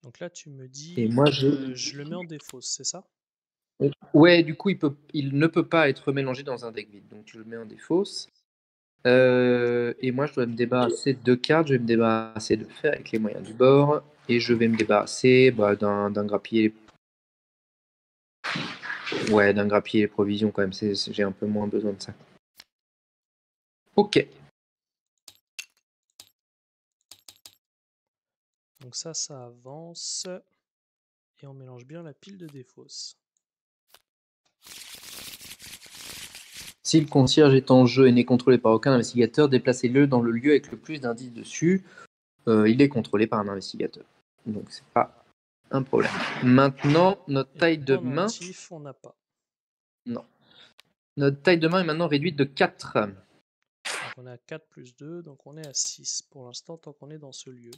Donc là, tu me dis, Et moi, je le mets en défausse, c'est ça? ouais, du coup, il ne peut pas être mélangé dans un deck vide. Donc tu le mets en défausse. Et moi, je dois me débarrasser de 2 cartes. Je vais me débarrasser de fer avec les moyens du bord. Et je vais me débarrasser d'un grappiller. Ouais, d'un grappiller les provisions quand même. J'ai un peu moins besoin de ça. Ok. Donc ça avance. Et on mélange bien la pile de défausse. Si le concierge est en jeu et n'est contrôlé par aucun investigateur, déplacez-le dans le lieu avec le plus d'indices dessus. Il est contrôlé par un investigateur. Donc c'est pas un problème. Maintenant, notre Et taille de main. pendentif, on n'a pas. Non. Notre taille de main est maintenant réduite de 4. Donc on est à 4 plus 2, donc on est à 6 pour l'instant tant qu'on est dans ce lieu.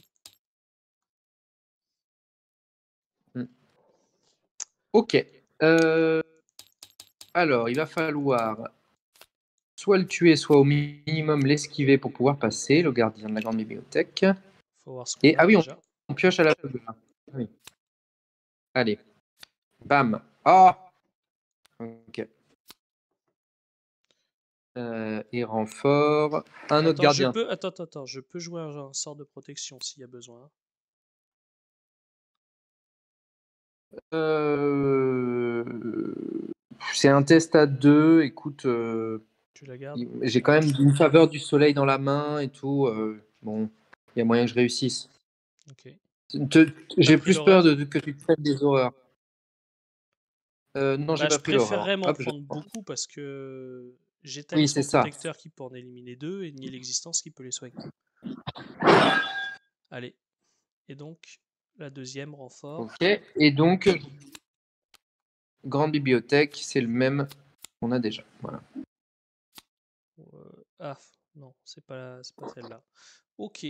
Ok. Alors, il va falloir soit le tuer, soit au minimum l'esquiver pour pouvoir passer, le gardien de la grande bibliothèque. Faut voir ce qu'on Et a ah oui, déjà. on pioche à la table. Oui. Allez. Bam. Ah. Ok. Et renfort. Un autre Attends, gardien. Attends, je peux jouer un sort de protection s'il y a besoin. C'est un test à 2. Écoute, Tu la gardes? j'ai quand même une faveur du soleil dans la main et tout. Bon, il y a moyen que je réussisse. Ok. T'as J'ai pris plus peur l'horreur? que tu te fasses des horreurs. Non, j'ai Bah, je pas pris l'horreur. préférerais m'en Hop, prendre beaucoup parce que j'ai oui, c'est talisman ça. protecteur qui peut en éliminer 2 et nier l'existence qui peut les soigner. Allez. Et donc, la deuxième renfort. Ok. Et donc, grande bibliothèque, c'est le même qu'on a déjà. Voilà. Ah, non, c'est pas celle-là. Ok.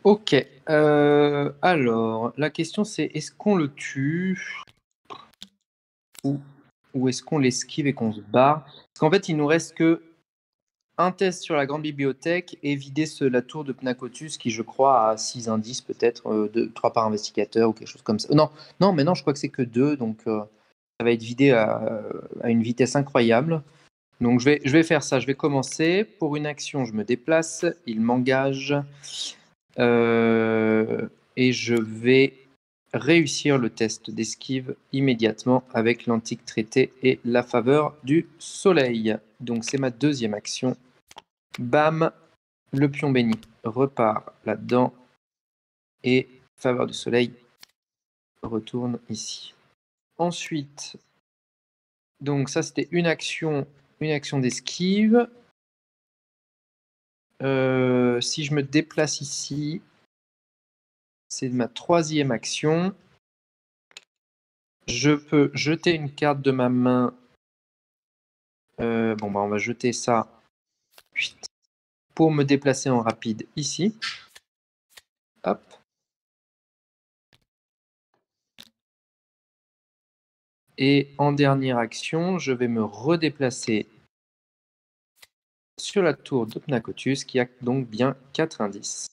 Ok. Alors, la question c'est est-ce qu'on le tue ou est-ce qu'on l'esquive et qu'on se barre? Parce qu'en fait, il nous reste que un test sur la grande bibliothèque et vider la tour de Pnacotus qui, je crois, a 6 indices peut-être, 3 par investigateur ou quelque chose comme ça. Non, non, mais non, je crois que c'est que 2, donc ça va être vidé à une vitesse incroyable. Donc je vais faire ça, je vais commencer. Pour une action, je me déplace, il m'engage et je vais réussir le test d'esquive immédiatement avec l'antique traité et la faveur du soleil. Donc c'est ma deuxième action. Bam, le pion béni repart là-dedans et faveur du soleil retourne ici. Ensuite, donc ça c'était une action d'esquive. Si je me déplace ici, c'est ma troisième action. Je peux jeter une carte de ma main. Bon, bah, on va jeter ça pour me déplacer en rapide ici. Hop. Et en dernière action, je vais me redéplacer sur la tour de Pnacotus qui a donc bien 4 indices.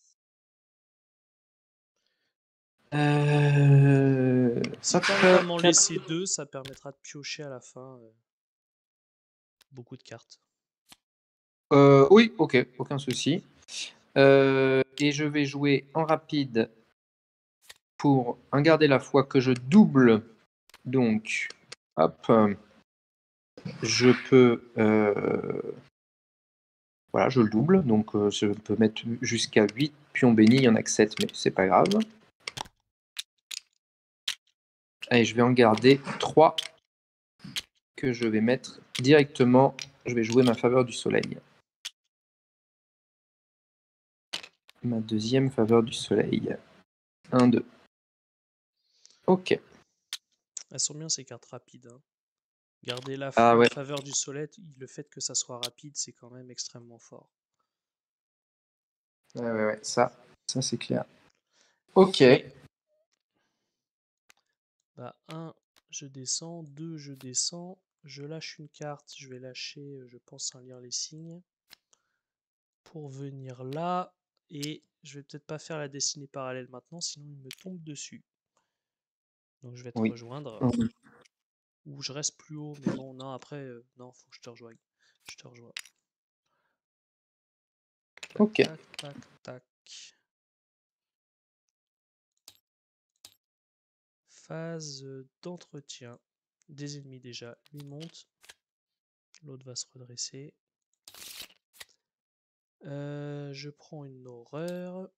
Si t'arrives à m'en laisser 2, ça permettra de piocher à la fin beaucoup de cartes. Oui, ok, aucun souci. Et je vais jouer en rapide pour un garder la foi que je double. Donc, hop, je peux. Voilà, je le double. Donc, je peux mettre jusqu'à 8 pions bénis. Il y en a que 7, mais c'est pas grave. Allez, je vais en garder 3 que je vais mettre directement. Je vais jouer ma faveur du soleil. Ma deuxième faveur du soleil. 1, 2. Ok. Elles sont bien ces cartes rapides. Hein. Garder la Ah foi, ouais. faveur du soleil, le fait que ça soit rapide, c'est quand même extrêmement fort. Ouais, ça c'est clair. Ok. Bah 1, je descends, 2, je descends, je lâche une carte, je vais lâcher, je pense, un lire les signes, pour venir là, et je vais peut-être pas faire la destinée parallèle maintenant, sinon il me tombe dessus. Donc je vais te Oui. rejoindre, ou je reste plus haut, mais bon, non, après, non, faut que je te rejoigne. Je te rejoins. Tac, Ok. tac, tac, tac. Phase d'entretien. Des ennemis déjà. Lui monte. L'autre va se redresser. Je prends une horreur.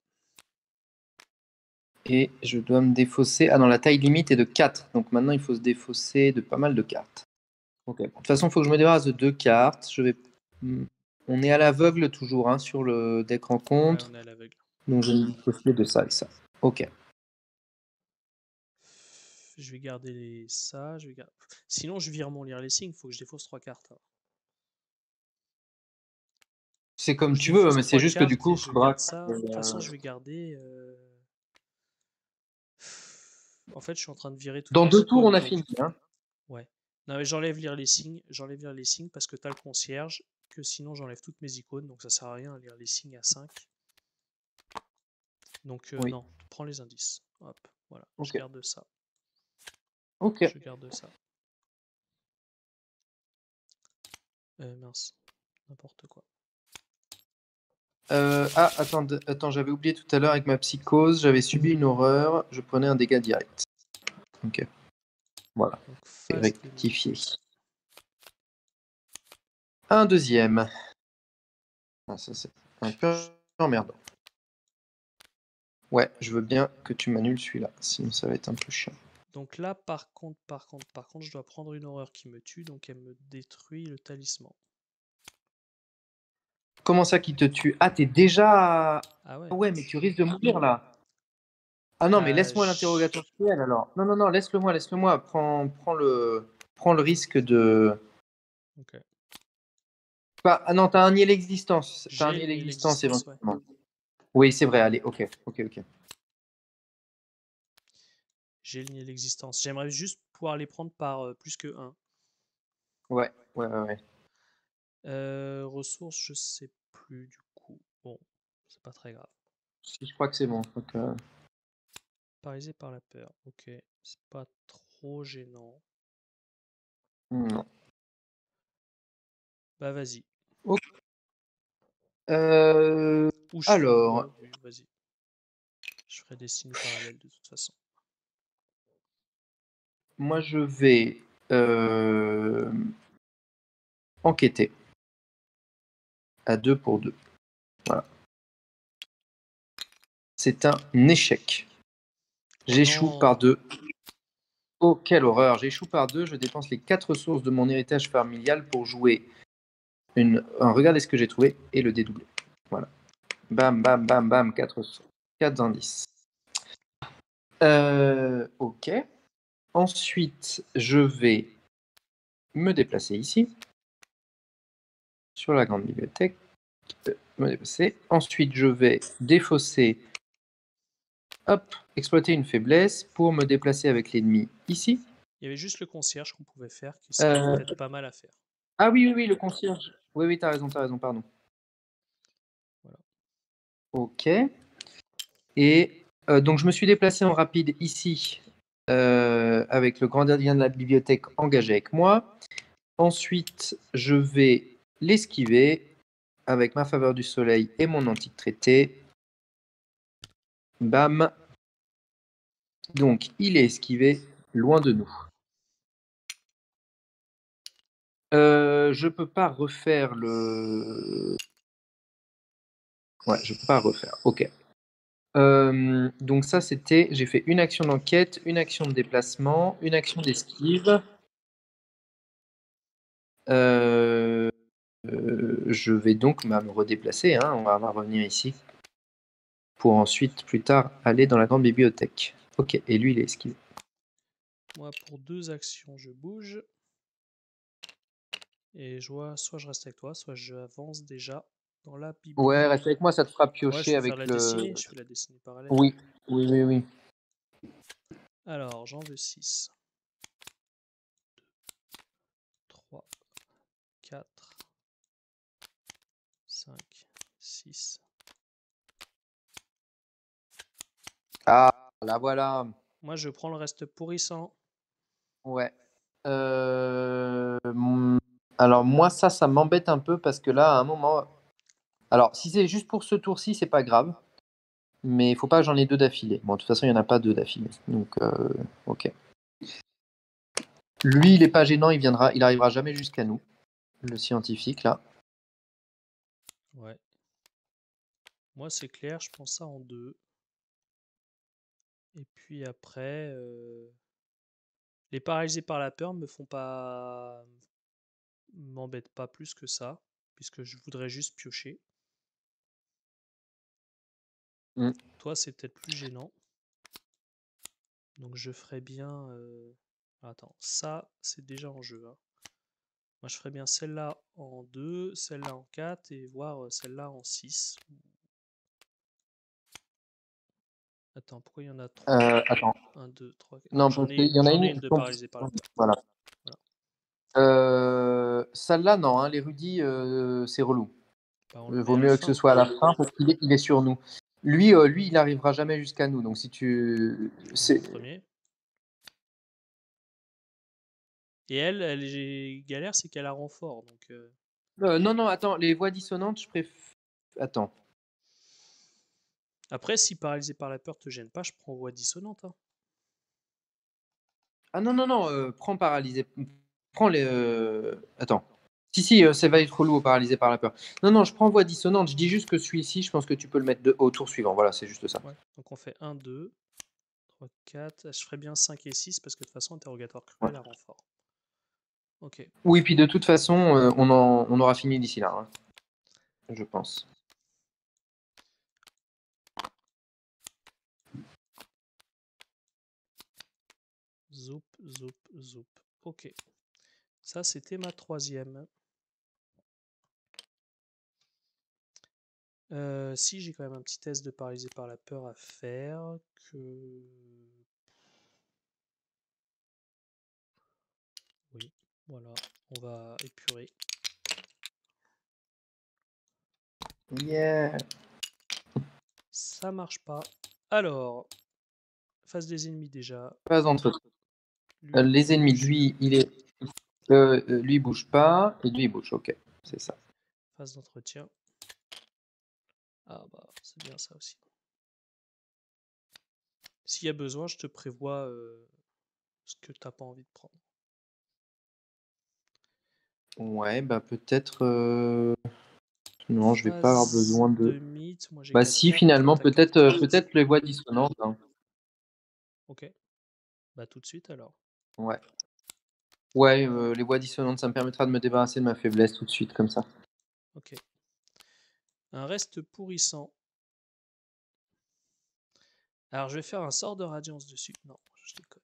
Et je dois me défausser. Ah non, la taille limite est de 4. Donc maintenant, il faut se défausser de pas mal de cartes. Ok. De toute façon, il faut que je me débarrasse de 2 cartes. On est à l'aveugle toujours hein, sur le deck Ouais, rencontre. on est à l'aveugle. Donc je vais me défausser de ça et ça. Ok. Je vais garder ça. Sinon, je vire mon lire les signes. Il faut que je défausse 3 cartes. C'est comme Je tu veux, défausse mais c'est 3 juste que du cartes coup, et il je faudra garde que... ça. De toute façon, je vais garder. En fait, je suis en train de virer toutes Dans mes 2 tours, on icônes. a Donc, fini. Hein. ouais. Non, mais j'enlève lire les signes. J'enlève lire les signes parce que t'as le concierge. Que sinon, j'enlève toutes mes icônes. Donc, ça sert à rien à lire les signes à 5. Donc, Oui. non. Prends les indices. Hop. Voilà. Je Ok. garde ça. Ok. Je garde ça. Mince. N'importe quoi. Attends, j'avais oublié tout à l'heure avec ma psychose, j'avais subi une horreur, je prenais un dégât direct. Ok, voilà, Donc, et face d'ennemi. rectifié. Un deuxième. Ah, ça c'est un peu emmerdant. Ouais, je veux bien que tu m'annules celui-là, sinon ça va être un peu chiant. Donc là, par contre, je dois prendre une horreur qui me tue, donc elle me détruit le talisman. Comment ça qui te tue? Ah, t'es déjà... Ah ouais. Ah ouais, mais tu risques de mourir là. Ah non, mais Bah, laisse-moi l'interrogatoire cruel alors. Non, non, non, laisse-le-moi. Prends le risque de... ok. Ah non, t'as un niais l'existence. T'as un J'ai niais le nier l'existence l'existence, ouais. éventuellement. Oui, c'est vrai, allez, ok, ok, ok. J'ai le nier l'existence. J'aimerais juste pouvoir les prendre par plus que 1. Ouais, ouais, ouais, ouais. Ressources, je sais plus du coup. Bon, c'est pas très grave. Si, je crois que c'est bon. Donc, Paralysé par la peur. Ok, c'est pas trop gênant. non. Bah vas-y. Ok. Euh, Ou je fais... Ouais, alors, oui, vas-y. Je ferai des signes parallèles de toute façon. moi je vais enquêter à 2 pour 2. Voilà. C'est un échec. Oh J'échoue par non! 2. Oh, quelle horreur! J'échoue par 2. Je dépense les 4 ressources de mon héritage familial pour jouer regardez ce que j'ai trouvé et le dédoubler. Voilà. Bam, bam, bam, bam. 4 indices. Ok. Ensuite, je vais me déplacer ici, sur la grande bibliothèque. Me déplacer. Ensuite, je vais défausser, hop, exploiter une faiblesse pour me déplacer avec l'ennemi ici. Il y avait juste le concierge qu'on pouvait faire, qui serait Euh, peut-être pas mal à faire. Ah oui, oui, oui, le concierge. Oui, oui, t'as raison, pardon. Voilà. Ok. Et donc, je me suis déplacé en rapide ici, avec le grand gardien de la bibliothèque engagé avec moi. Ensuite, je vais l'esquiver avec ma faveur du soleil et mon antique traité. Bam. Donc, il est esquivé loin de nous. Je peux pas refaire le... Ouais, je peux pas refaire. Ok. Donc ça, c'était... J'ai fait une action d'enquête, une action de déplacement, une action d'esquive. Je vais donc me redéplacer. Hein. On va revenir ici. Pour ensuite, plus tard, aller dans la grande bibliothèque. Ok, et lui, il est esquivé. Moi, pour 2 actions, je bouge. Et je vois, soit je reste avec toi, soit je avance déjà dans la bibli. Ouais, reste avec moi, ça te fera Ouais, je piocher peux faire avec la le... dessinée. Je fais la dessinée parallèle. Oui, oui, oui, oui. Alors, j'en veux 6. 3, 4, 5, 6. Ah, là voilà. Moi, je prends le reste pourrissant. Ouais. Alors moi, ça m'embête un peu parce que là, à un moment... Alors, si c'est juste pour ce tour-ci, c'est pas grave. Mais il faut pas que j'en ai 2 d'affilée. Bon, de toute façon, il n'y en a pas 2 d'affilée. Donc, ok. Lui, il est pas gênant, il arrivera jamais jusqu'à nous. Le scientifique, là. Ouais. Moi, c'est clair, je prends ça en 2. Et puis après, les paralysés par la peur m'embêtent pas plus que ça, puisque je voudrais juste piocher. Mm. Toi, c'est peut-être plus gênant. Donc je ferais bien. Attends, ça, c'est déjà en jeu, hein. Moi, je ferais bien celle-là en 2, celle-là en 4 et voir celle-là en 6. Attends, pourquoi il y en a 3? Attends. 1, 2, 3, 4. Non, J'en parce qu'il y en a j'en ai une une qui de tombe. paralysée par la peur. Voilà. Voilà. Celle-là, non, hein, les rudis, c'est relou. Bah, on le met Vaut à la mieux que ce fin. soit à la fin parce qu'il est sur nous. Lui, il n'arrivera jamais jusqu'à nous. Donc si tu. On met en C'est... premier. Et elle galère, c'est qu'elle a renfort. Donc, non, attends, les voix dissonantes, je préfère. Attends. après, si paralysé par la peur te gêne pas, je prends voix dissonante, hein. Ah non, prends paralysé. Prends les. Attends. Si, ça va être relou, paralysé par la peur. Non, je prends voix dissonante. Je dis juste que celui-ci, je pense que tu peux le mettre au tour suivant. Voilà, c'est juste ça. Ouais. Donc on fait 1, 2, 3, 4. Je ferais bien 5 et 6 parce que de toute façon, interrogatoire Ouais. cruel a renfort. Ok. Oui, puis de toute façon, on aura fini d'ici là, hein, je pense. Zoup, zoup, zoup. Ok. Ça, c'était ma troisième. Si j'ai quand même un petit test de paralysé par la peur à faire, oui, voilà, on va épurer. Yeah. Ça marche pas. Alors, face des ennemis déjà. Pas entre Lui les ennemis, bouge. lui, lui, il bouge pas, et lui, il bouge. Ok, c'est ça. Phase d'entretien. Ah bah, c'est bien ça aussi. S'il y a besoin, je te prévois ce que t'as pas envie de prendre. Ouais, bah peut-être. Non, je vais pas avoir Phase besoin de de. mythe, moi j'ai Bah 4 si, cartes, toi finalement, t'as 4 cartes. peut-être les voix dissonantes, hein. Ok, bah tout de suite alors. Ouais. Ouais, les voix dissonantes, ça me permettra de me débarrasser de ma faiblesse tout de suite, comme ça. Ok. Un reste pourrissant. Alors je vais faire un sort de radiance dessus. Non, je déconne.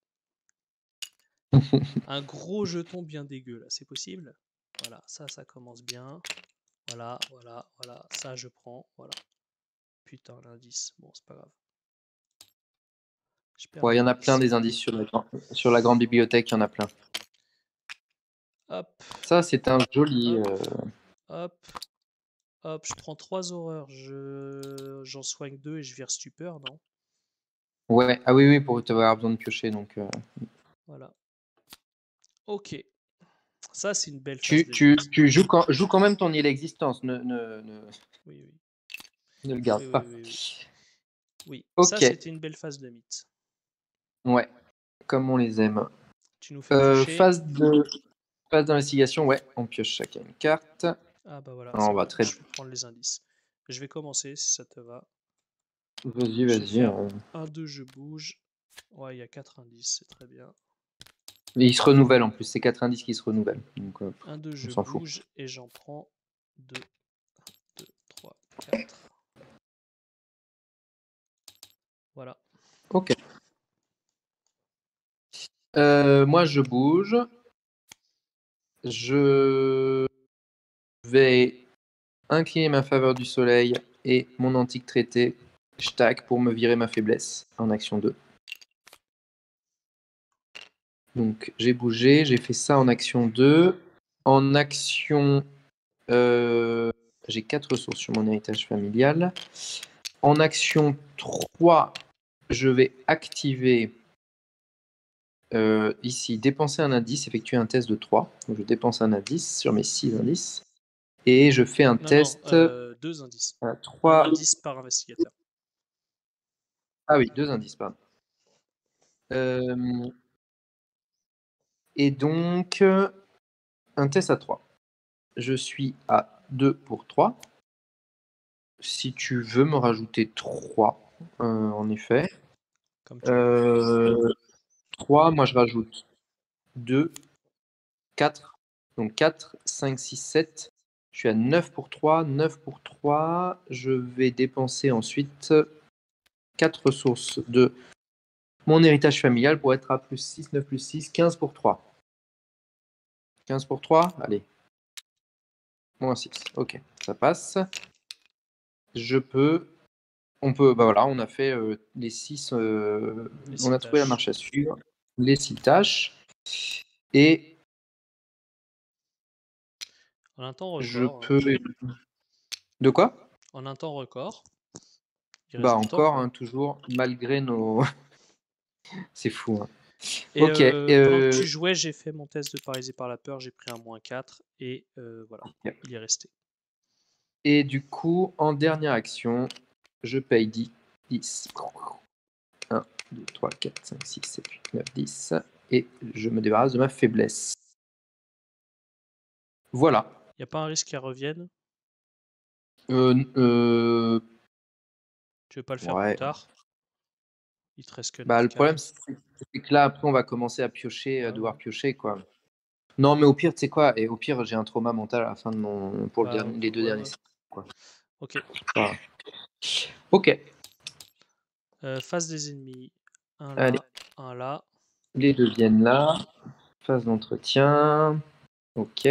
Un gros jeton bien dégueu là, c'est possible? Voilà, ça commence bien. Voilà, ça je prends, voilà. Putain, l'indice, bon c'est pas grave. Je perds Ouais, il y en a plein l'indice. des indices sur la grande bibliothèque, il y en a plein. Hop, Ça, c'est un joli. hop, hop, hop, je prends 3 horreurs, j'en soigne 2 et je vire stupeur, non? Ouais, ah oui, pour tu avoir besoin de piocher, donc. Voilà. Ok, ça c'est une belle phase Tu, de tu, mythe. tu joues quand même ton île existence, Oui, oui, ne le garde oui, oui, pas. oui, oui. Oui, ça Ok, c'était une belle phase de mythe. ouais, comme on les aime. Tu nous fais piocher. Phase d'investigation, ouais, on pioche chacun une carte. Ah bah voilà, Ah, c'est on va bon, très je vais prendre les indices. Je vais commencer si ça te va. Vas-y, Je vais vas-y. faire 1, 2, je bouge. Ouais, il y a 4 indices, c'est très bien. Et ils se renouvellent en plus, c'est 4 indices qui se renouvellent. Donc, 1, 2, on je s'en fout. bouge et j'en prends 2, 2, 3, 4. Voilà. Ok. Moi, je bouge. Je vais incliner ma faveur du soleil et mon antique traité. Je tac pour me virer ma faiblesse en action 2. Donc, j'ai bougé, j'ai fait ça en action 2. En action. J'ai 4 ressources sur mon héritage familial. En action 3, je vais activer ici, dépenser un indice, effectuer un test de 3. Donc, je dépense un indice sur mes 6 indices. Et je fais un Non, non, test 2 indices. à Un 3. indice par investigateur. Ah oui, 2 indices, pardon. Euh, et donc, un test à 3. Je suis à 2 pour 3. Si tu veux me rajouter 3, en effet. Comme tu veux. 3, moi je rajoute 2, 4. Donc 4, 5, 6, 7. Je suis à 9 pour 3. 9 pour 3. Je vais dépenser ensuite 4 ressources de mon héritage familial pour être à plus 6, 9 plus 6, 15 pour 3. 15 pour 3, allez. Moins 6, ok, ça passe. Je peux... On peut, bah voilà, on a fait les 6, on a trouvé la marche à suivre, les 6 tâches. Et En un temps je record. peux... De quoi? En un temps record. Il Bah reste du temps, encore, quoi. hein, toujours, malgré nos... C'est fou, hein. Et Ok. pendant que tu jouais, j'ai fait mon test de paralysé par la peur, j'ai pris un -4 et voilà, Ok. il est resté. Et du coup, en dernière action, je paye 10. 10. 1, 2, 3, 4, 5, 6, 7, 8, 9, 10. Et je me débarrasse de ma faiblesse. Voilà. Il n'y a pas un risque qu'elle revienne? Tu veux pas le faire plus Ouais. tard? Il te reste que Bah, 9 le problème, cartes. c'est que là, après, on va commencer à piocher, à Ouais, devoir ouais. piocher, quoi. Non, mais au pire, tu sais quoi? Et au pire, j'ai un trauma mental à la fin de mon... pour Bah, les 2 ouais, derniers. ouais. Quoi. Ok. Voilà. Ok. Face des ennemis. Un Allez. là, un là. Les 2 viennent là. Phase d'entretien. Ok.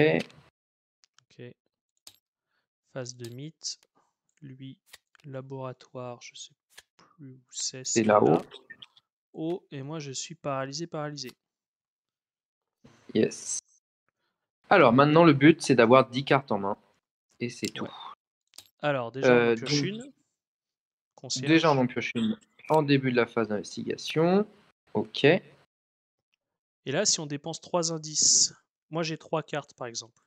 Ok. Face de mythe. Lui, laboratoire, je sais plus où c'est C'est là-haut. celui-là. Oh, et moi je suis paralysé, paralysé. Yes. Alors, maintenant, le but, c'est d'avoir 10 cartes en main. Et c'est tout. Ouais. Alors, déjà, on en pioche Donc, une. déjà, on Concierge. en pioche une en début de la phase d'investigation. Ok. Et là, si on dépense 3 indices, moi j'ai 3 cartes par exemple.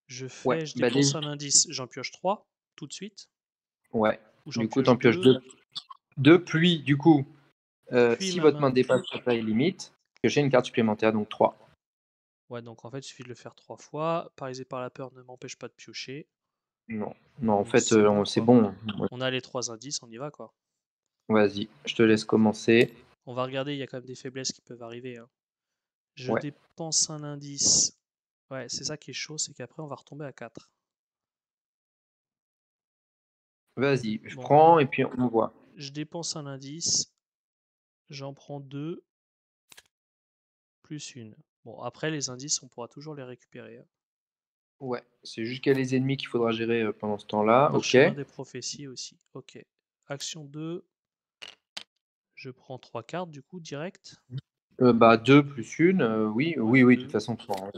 Je Ouais. fais, je Bah, dépense un indice, j'en pioche 3 tout de suite. ouais. Ou j'en Du coup, pioche t'en pioches 2, 2. Puis, du coup, puis si ma votre main main. dépasse la taille limite, piochez une carte supplémentaire, donc 3. Ouais, donc en fait, il suffit de le faire 3 fois. Paralysé par la peur ne m'empêche pas de piocher. Non. Non, en Donc fait, c'est bon c'est quoi. bon. Ouais. On a les 3 indices, on y va quoi. Vas-y, je te laisse commencer. On va regarder, il y a quand même des faiblesses qui peuvent arriver, hein. Je Ouais. dépense un indice. Ouais, c'est ça qui est chaud, c'est qu'après on va retomber à 4. Vas-y, je Bon, prends et puis on voit. je dépense un indice, j'en prends 2, plus une. Bon, après les indices, on pourra toujours les récupérer, hein. Ouais, c'est juste qu'il y a les ennemis qu'il faudra gérer pendant ce temps-là. Ok. Parchemin des prophéties aussi. Ok. Action 2, je prends 3 cartes du coup, direct. Bah 2 plus une, oui, Ouais, oui, oui, de toute 2, façon 3.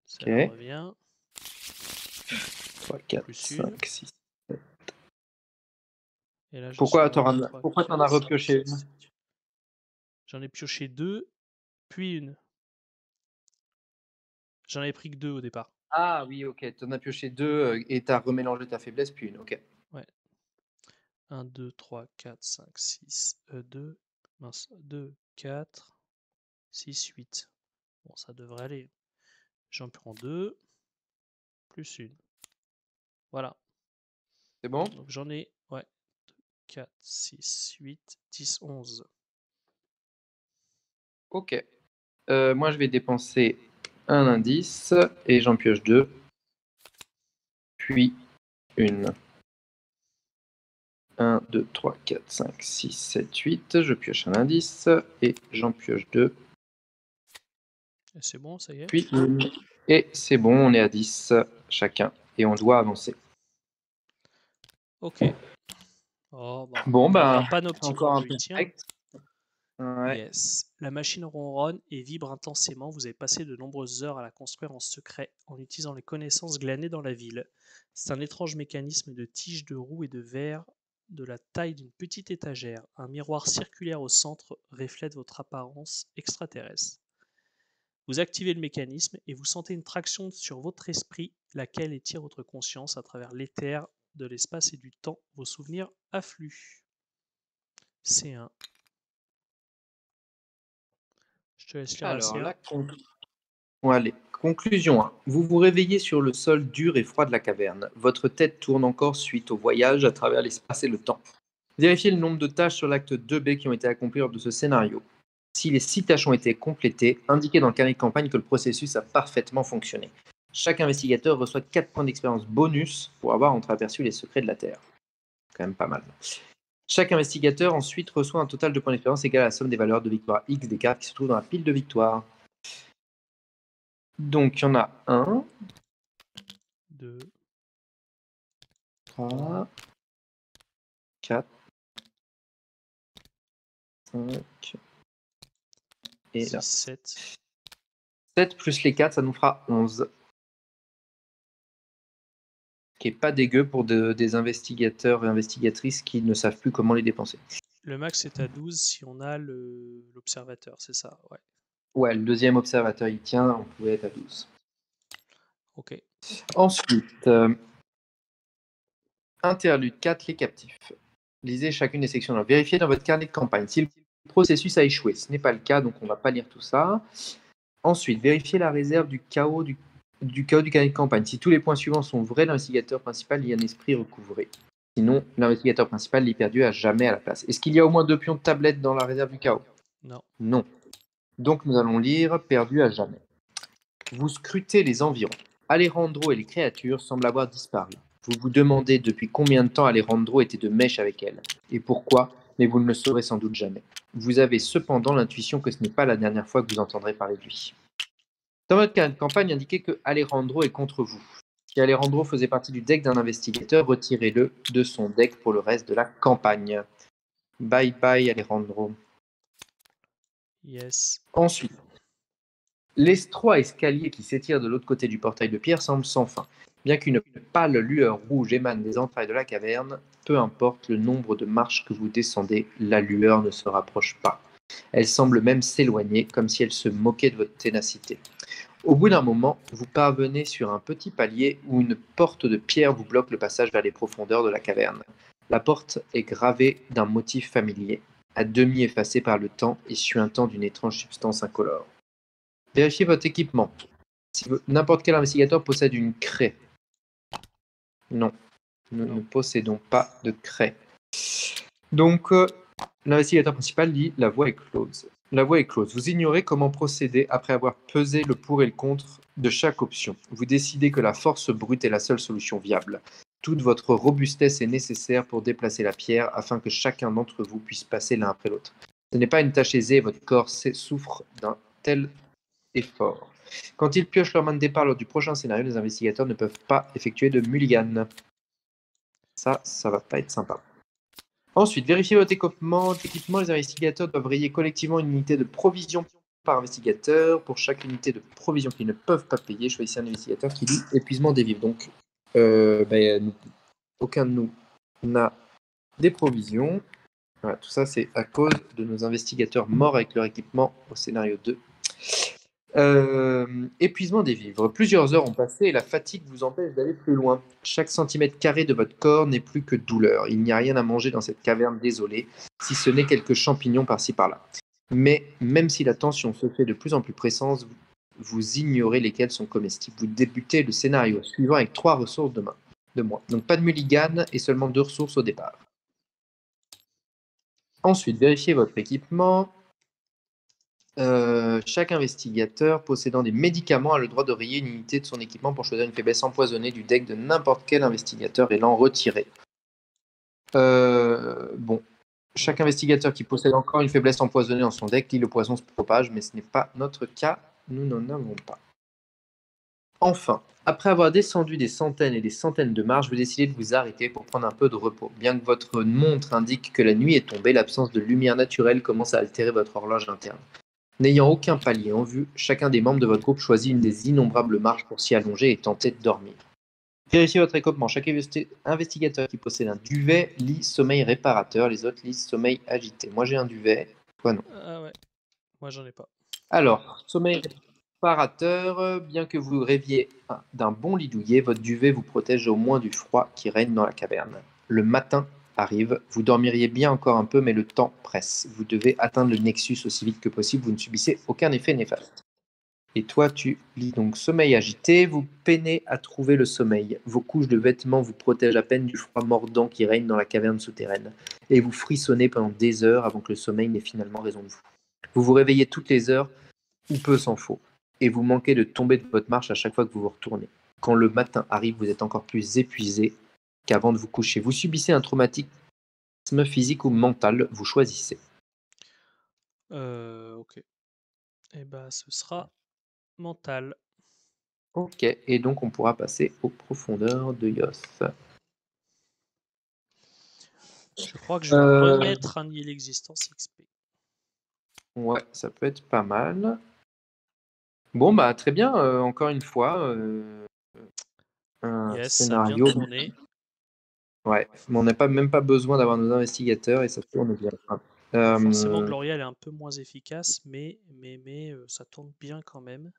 ça Ok. revient. 3, 4, Plus 5, une. 6. Et là, je suis Pourquoi à 1, 2, 3, t'en 4, as 5, repioché 6, une? 7, 8. J'en ai pioché 2, puis une. J'en avais pris que 2 au départ. Ah oui, ok. T'en as pioché 2 et t'as remélangé ta faiblesse, puis une. Ok. Ouais. 1, 2, 3, 4, 5, 6, 2, mince, 2, 4, 6, 8. Bon, ça devrait aller. J'en prends 2, plus une. Voilà. C'est bon? Donc j'en ai, ouais, 4, 6, 8, 10, 11. Ok. Moi, je vais dépenser un indice et j'en pioche 2, puis une. 1, 2, 3, 4, 5, 6, 7, 8. Je pioche un indice et j'en pioche 2, C'est bon, ça y est. puis une. Et c'est bon, on est à 10 chacun et on doit avancer. Ok. Oh, bah, Bon, alors la ben, panne optique encore un peu fluidien. direct. Ouais. Yes. La machine ronronne et vibre intensément. Vous avez passé de nombreuses heures à la construire en secret en utilisant les connaissances glanées dans la ville. C'est un étrange mécanisme de tiges de roue et de verre de la taille d'une petite étagère. Un miroir circulaire au centre reflète votre apparence extraterrestre. Vous activez le mécanisme et vous sentez une traction sur votre esprit, laquelle étire votre conscience à travers l'éther de l'espace et du temps. Vos souvenirs affluent. C1. Je te laisse lire la Alors, C1. Bon, allez. Conclusion 1. Vous vous réveillez sur le sol dur et froid de la caverne. Votre tête tourne encore suite au voyage à travers l'espace et le temps. Vérifiez le nombre de tâches sur l'acte 2B qui ont été accomplies lors de ce scénario. Si les 6 tâches ont été complétées, indiquez dans le carnet de campagne que le processus a parfaitement fonctionné. Chaque investigateur reçoit 4 points d'expérience bonus pour avoir entreaperçu les secrets de la Terre. Quand même pas mal. Chaque investigateur ensuite reçoit un total de points d'expérience égal à la somme des valeurs de victoire X des cartes qui se trouvent dans la pile de victoire. Donc il y en a 1, 2, 3, 4, 5 et 6, là. 7. 7 plus les 4, ça nous fera 11. Qui est pas dégueu pour des investigateurs et investigatrices qui ne savent plus comment les dépenser. Le max est à 12 si on a l'observateur, c'est ça, ouais. Ouais, le deuxième observateur il tient, on pouvait être à 12. Ok. Ensuite, interlude 4, les captifs. Lisez chacune des sections. Vérifiez dans votre carnet de campagne si le processus a échoué. Ce n'est pas le cas, donc on ne va pas lire tout ça. Ensuite, vérifiez la réserve du chaos du carnet de campagne. Si tous les points suivants sont vrais, l'investigateur principal lit un esprit recouvré. Sinon, l'investigateur principal lit perdu à jamais à la place. Est-ce qu'il y a au moins 2 pions de tablette dans la réserve du chaos? Non. Non. Donc nous allons lire perdu à jamais. Vous scrutez les environs. Alejandro et les créatures semblent avoir disparu. Vous vous demandez depuis combien de temps Alejandro était de mèche avec elle, et pourquoi, mais vous ne le saurez sans doute jamais. Vous avez cependant l'intuition que ce n'est pas la dernière fois que vous entendrez parler de lui. Dans votre carnet de campagne, indiquez que Alejandro est contre vous. Si Alejandro faisait partie du deck d'un investigateur, retirez-le de son deck pour le reste de la campagne. Bye bye Alejandro. Yes. Ensuite, l'estroit escalier qui s'étire de l'autre côté du portail de pierre semble sans fin. Bien qu'une pâle lueur rouge émane des entrailles de la caverne, peu importe le nombre de marches que vous descendez, la lueur ne se rapproche pas. Elle semble même s'éloigner, comme si elle se moquait de votre ténacité. Au bout d'un moment, vous parvenez sur un petit palier où une porte de pierre vous bloque le passage vers les profondeurs de la caverne. La porte est gravée d'un motif familier, à demi effacé par le temps et suintant d'une étrange substance incolore. Vérifiez votre équipement. Si n'importe quel investigateur possède une craie. Non, nous ne possédons pas de craie. Donc, l'investigateur principal dit la voie est close. La voie est close. Vous ignorez comment procéder après avoir pesé le pour et le contre de chaque option. Vous décidez que la force brute est la seule solution viable. Toute votre robustesse est nécessaire pour déplacer la pierre afin que chacun d'entre vous puisse passer l'un après l'autre. Ce n'est pas une tâche aisée, votre corps souffre d'un tel effort. Quand ils piochent leur main de départ lors du prochain scénario, les investigateurs ne peuvent pas effectuer de mulligan. Ça va pas être sympa. Ensuite, vérifiez votre équipement. Les investigateurs doivent rayer collectivement une unité de provision par investigateur. Pour chaque unité de provision qu'ils ne peuvent pas payer, choisissez un investigateur qui lit épuisement des vivres. Donc, aucun de nous n'a des provisions. Voilà, tout ça, c'est à cause de nos investigateurs morts avec leur équipement au scénario 2. Épuisement des vivres. Plusieurs heures ont passé et la fatigue vous empêche d'aller plus loin. Chaque centimètre carré de votre corps n'est plus que douleur. Il n'y a rien à manger dans cette caverne désolée, si ce n'est quelques champignons par-ci par-là. Mais même si la tension se fait de plus en plus pressante, vous ignorez lesquels sont comestibles. Vous débutez le scénario suivant avec 3 ressources de moins. Donc pas de mulligan et seulement 2 ressources au départ. Ensuite, vérifiez votre équipement. Chaque investigateur possédant des médicaments a le droit de rayer une unité de son équipement pour choisir une faiblesse empoisonnée du deck de n'importe quel investigateur et l'en retirer. Bon, chaque investigateur qui possède encore une faiblesse empoisonnée dans son deck lit le poison se propage, mais ce n'est pas notre cas, nous n'en avons pas. Enfin, après avoir descendu des centaines et des centaines de marches, vous décidez de vous arrêter pour prendre un peu de repos. Bien que votre montre indique que la nuit est tombée, l'absence de lumière naturelle commence à altérer votre horloge interne. N'ayant aucun palier en vue, chacun des membres de votre groupe choisit une des innombrables marches pour s'y allonger et tenter de dormir. Vérifiez votre équipement. Chaque investigateur qui possède un duvet lit sommeil réparateur, les autres lisent sommeil agité. Moi j'ai un duvet, toi non. Ah ouais, moi j'en ai pas. Alors, sommeil réparateur, bien que vous rêviez d'un bon lit douillet, votre duvet vous protège au moins du froid qui règne dans la caverne. Le matin arrive, vous dormiriez bien encore un peu, mais le temps presse. Vous devez atteindre le Nexus aussi vite que possible, vous ne subissez aucun effet néfaste. Et toi, tu lis donc sommeil agité. Vous peinez à trouver le sommeil. Vos couches de vêtements vous protègent à peine du froid mordant qui règne dans la caverne souterraine. Et vous frissonnez pendant des heures avant que le sommeil n'ait finalement raison de vous. Vous vous réveillez toutes les heures, ou peu s'en faut. Et vous manquez de tomber de votre marche à chaque fois que vous vous retournez. Quand le matin arrive, vous êtes encore plus épuisé qu'avant de vous coucher. Vous subissez un traumatisme physique ou mental, vous choisissez. Ok. Et bah, ce sera mental. Ok, et donc on pourra passer aux profondeurs de Yoss. Je crois que je vais me Euh, remettre un nier l'existence XP. ouais, ça peut être pas mal. Bon, bah très bien, encore une fois, un Yes, ça a bien scénario. tourné. Ouais, mais on n'a pas, même pas besoin d'avoir nos investigateurs et ça tourne bien. Alors forcément, Euh, Gloria, elle est un peu moins efficace, mais ça tourne bien quand même.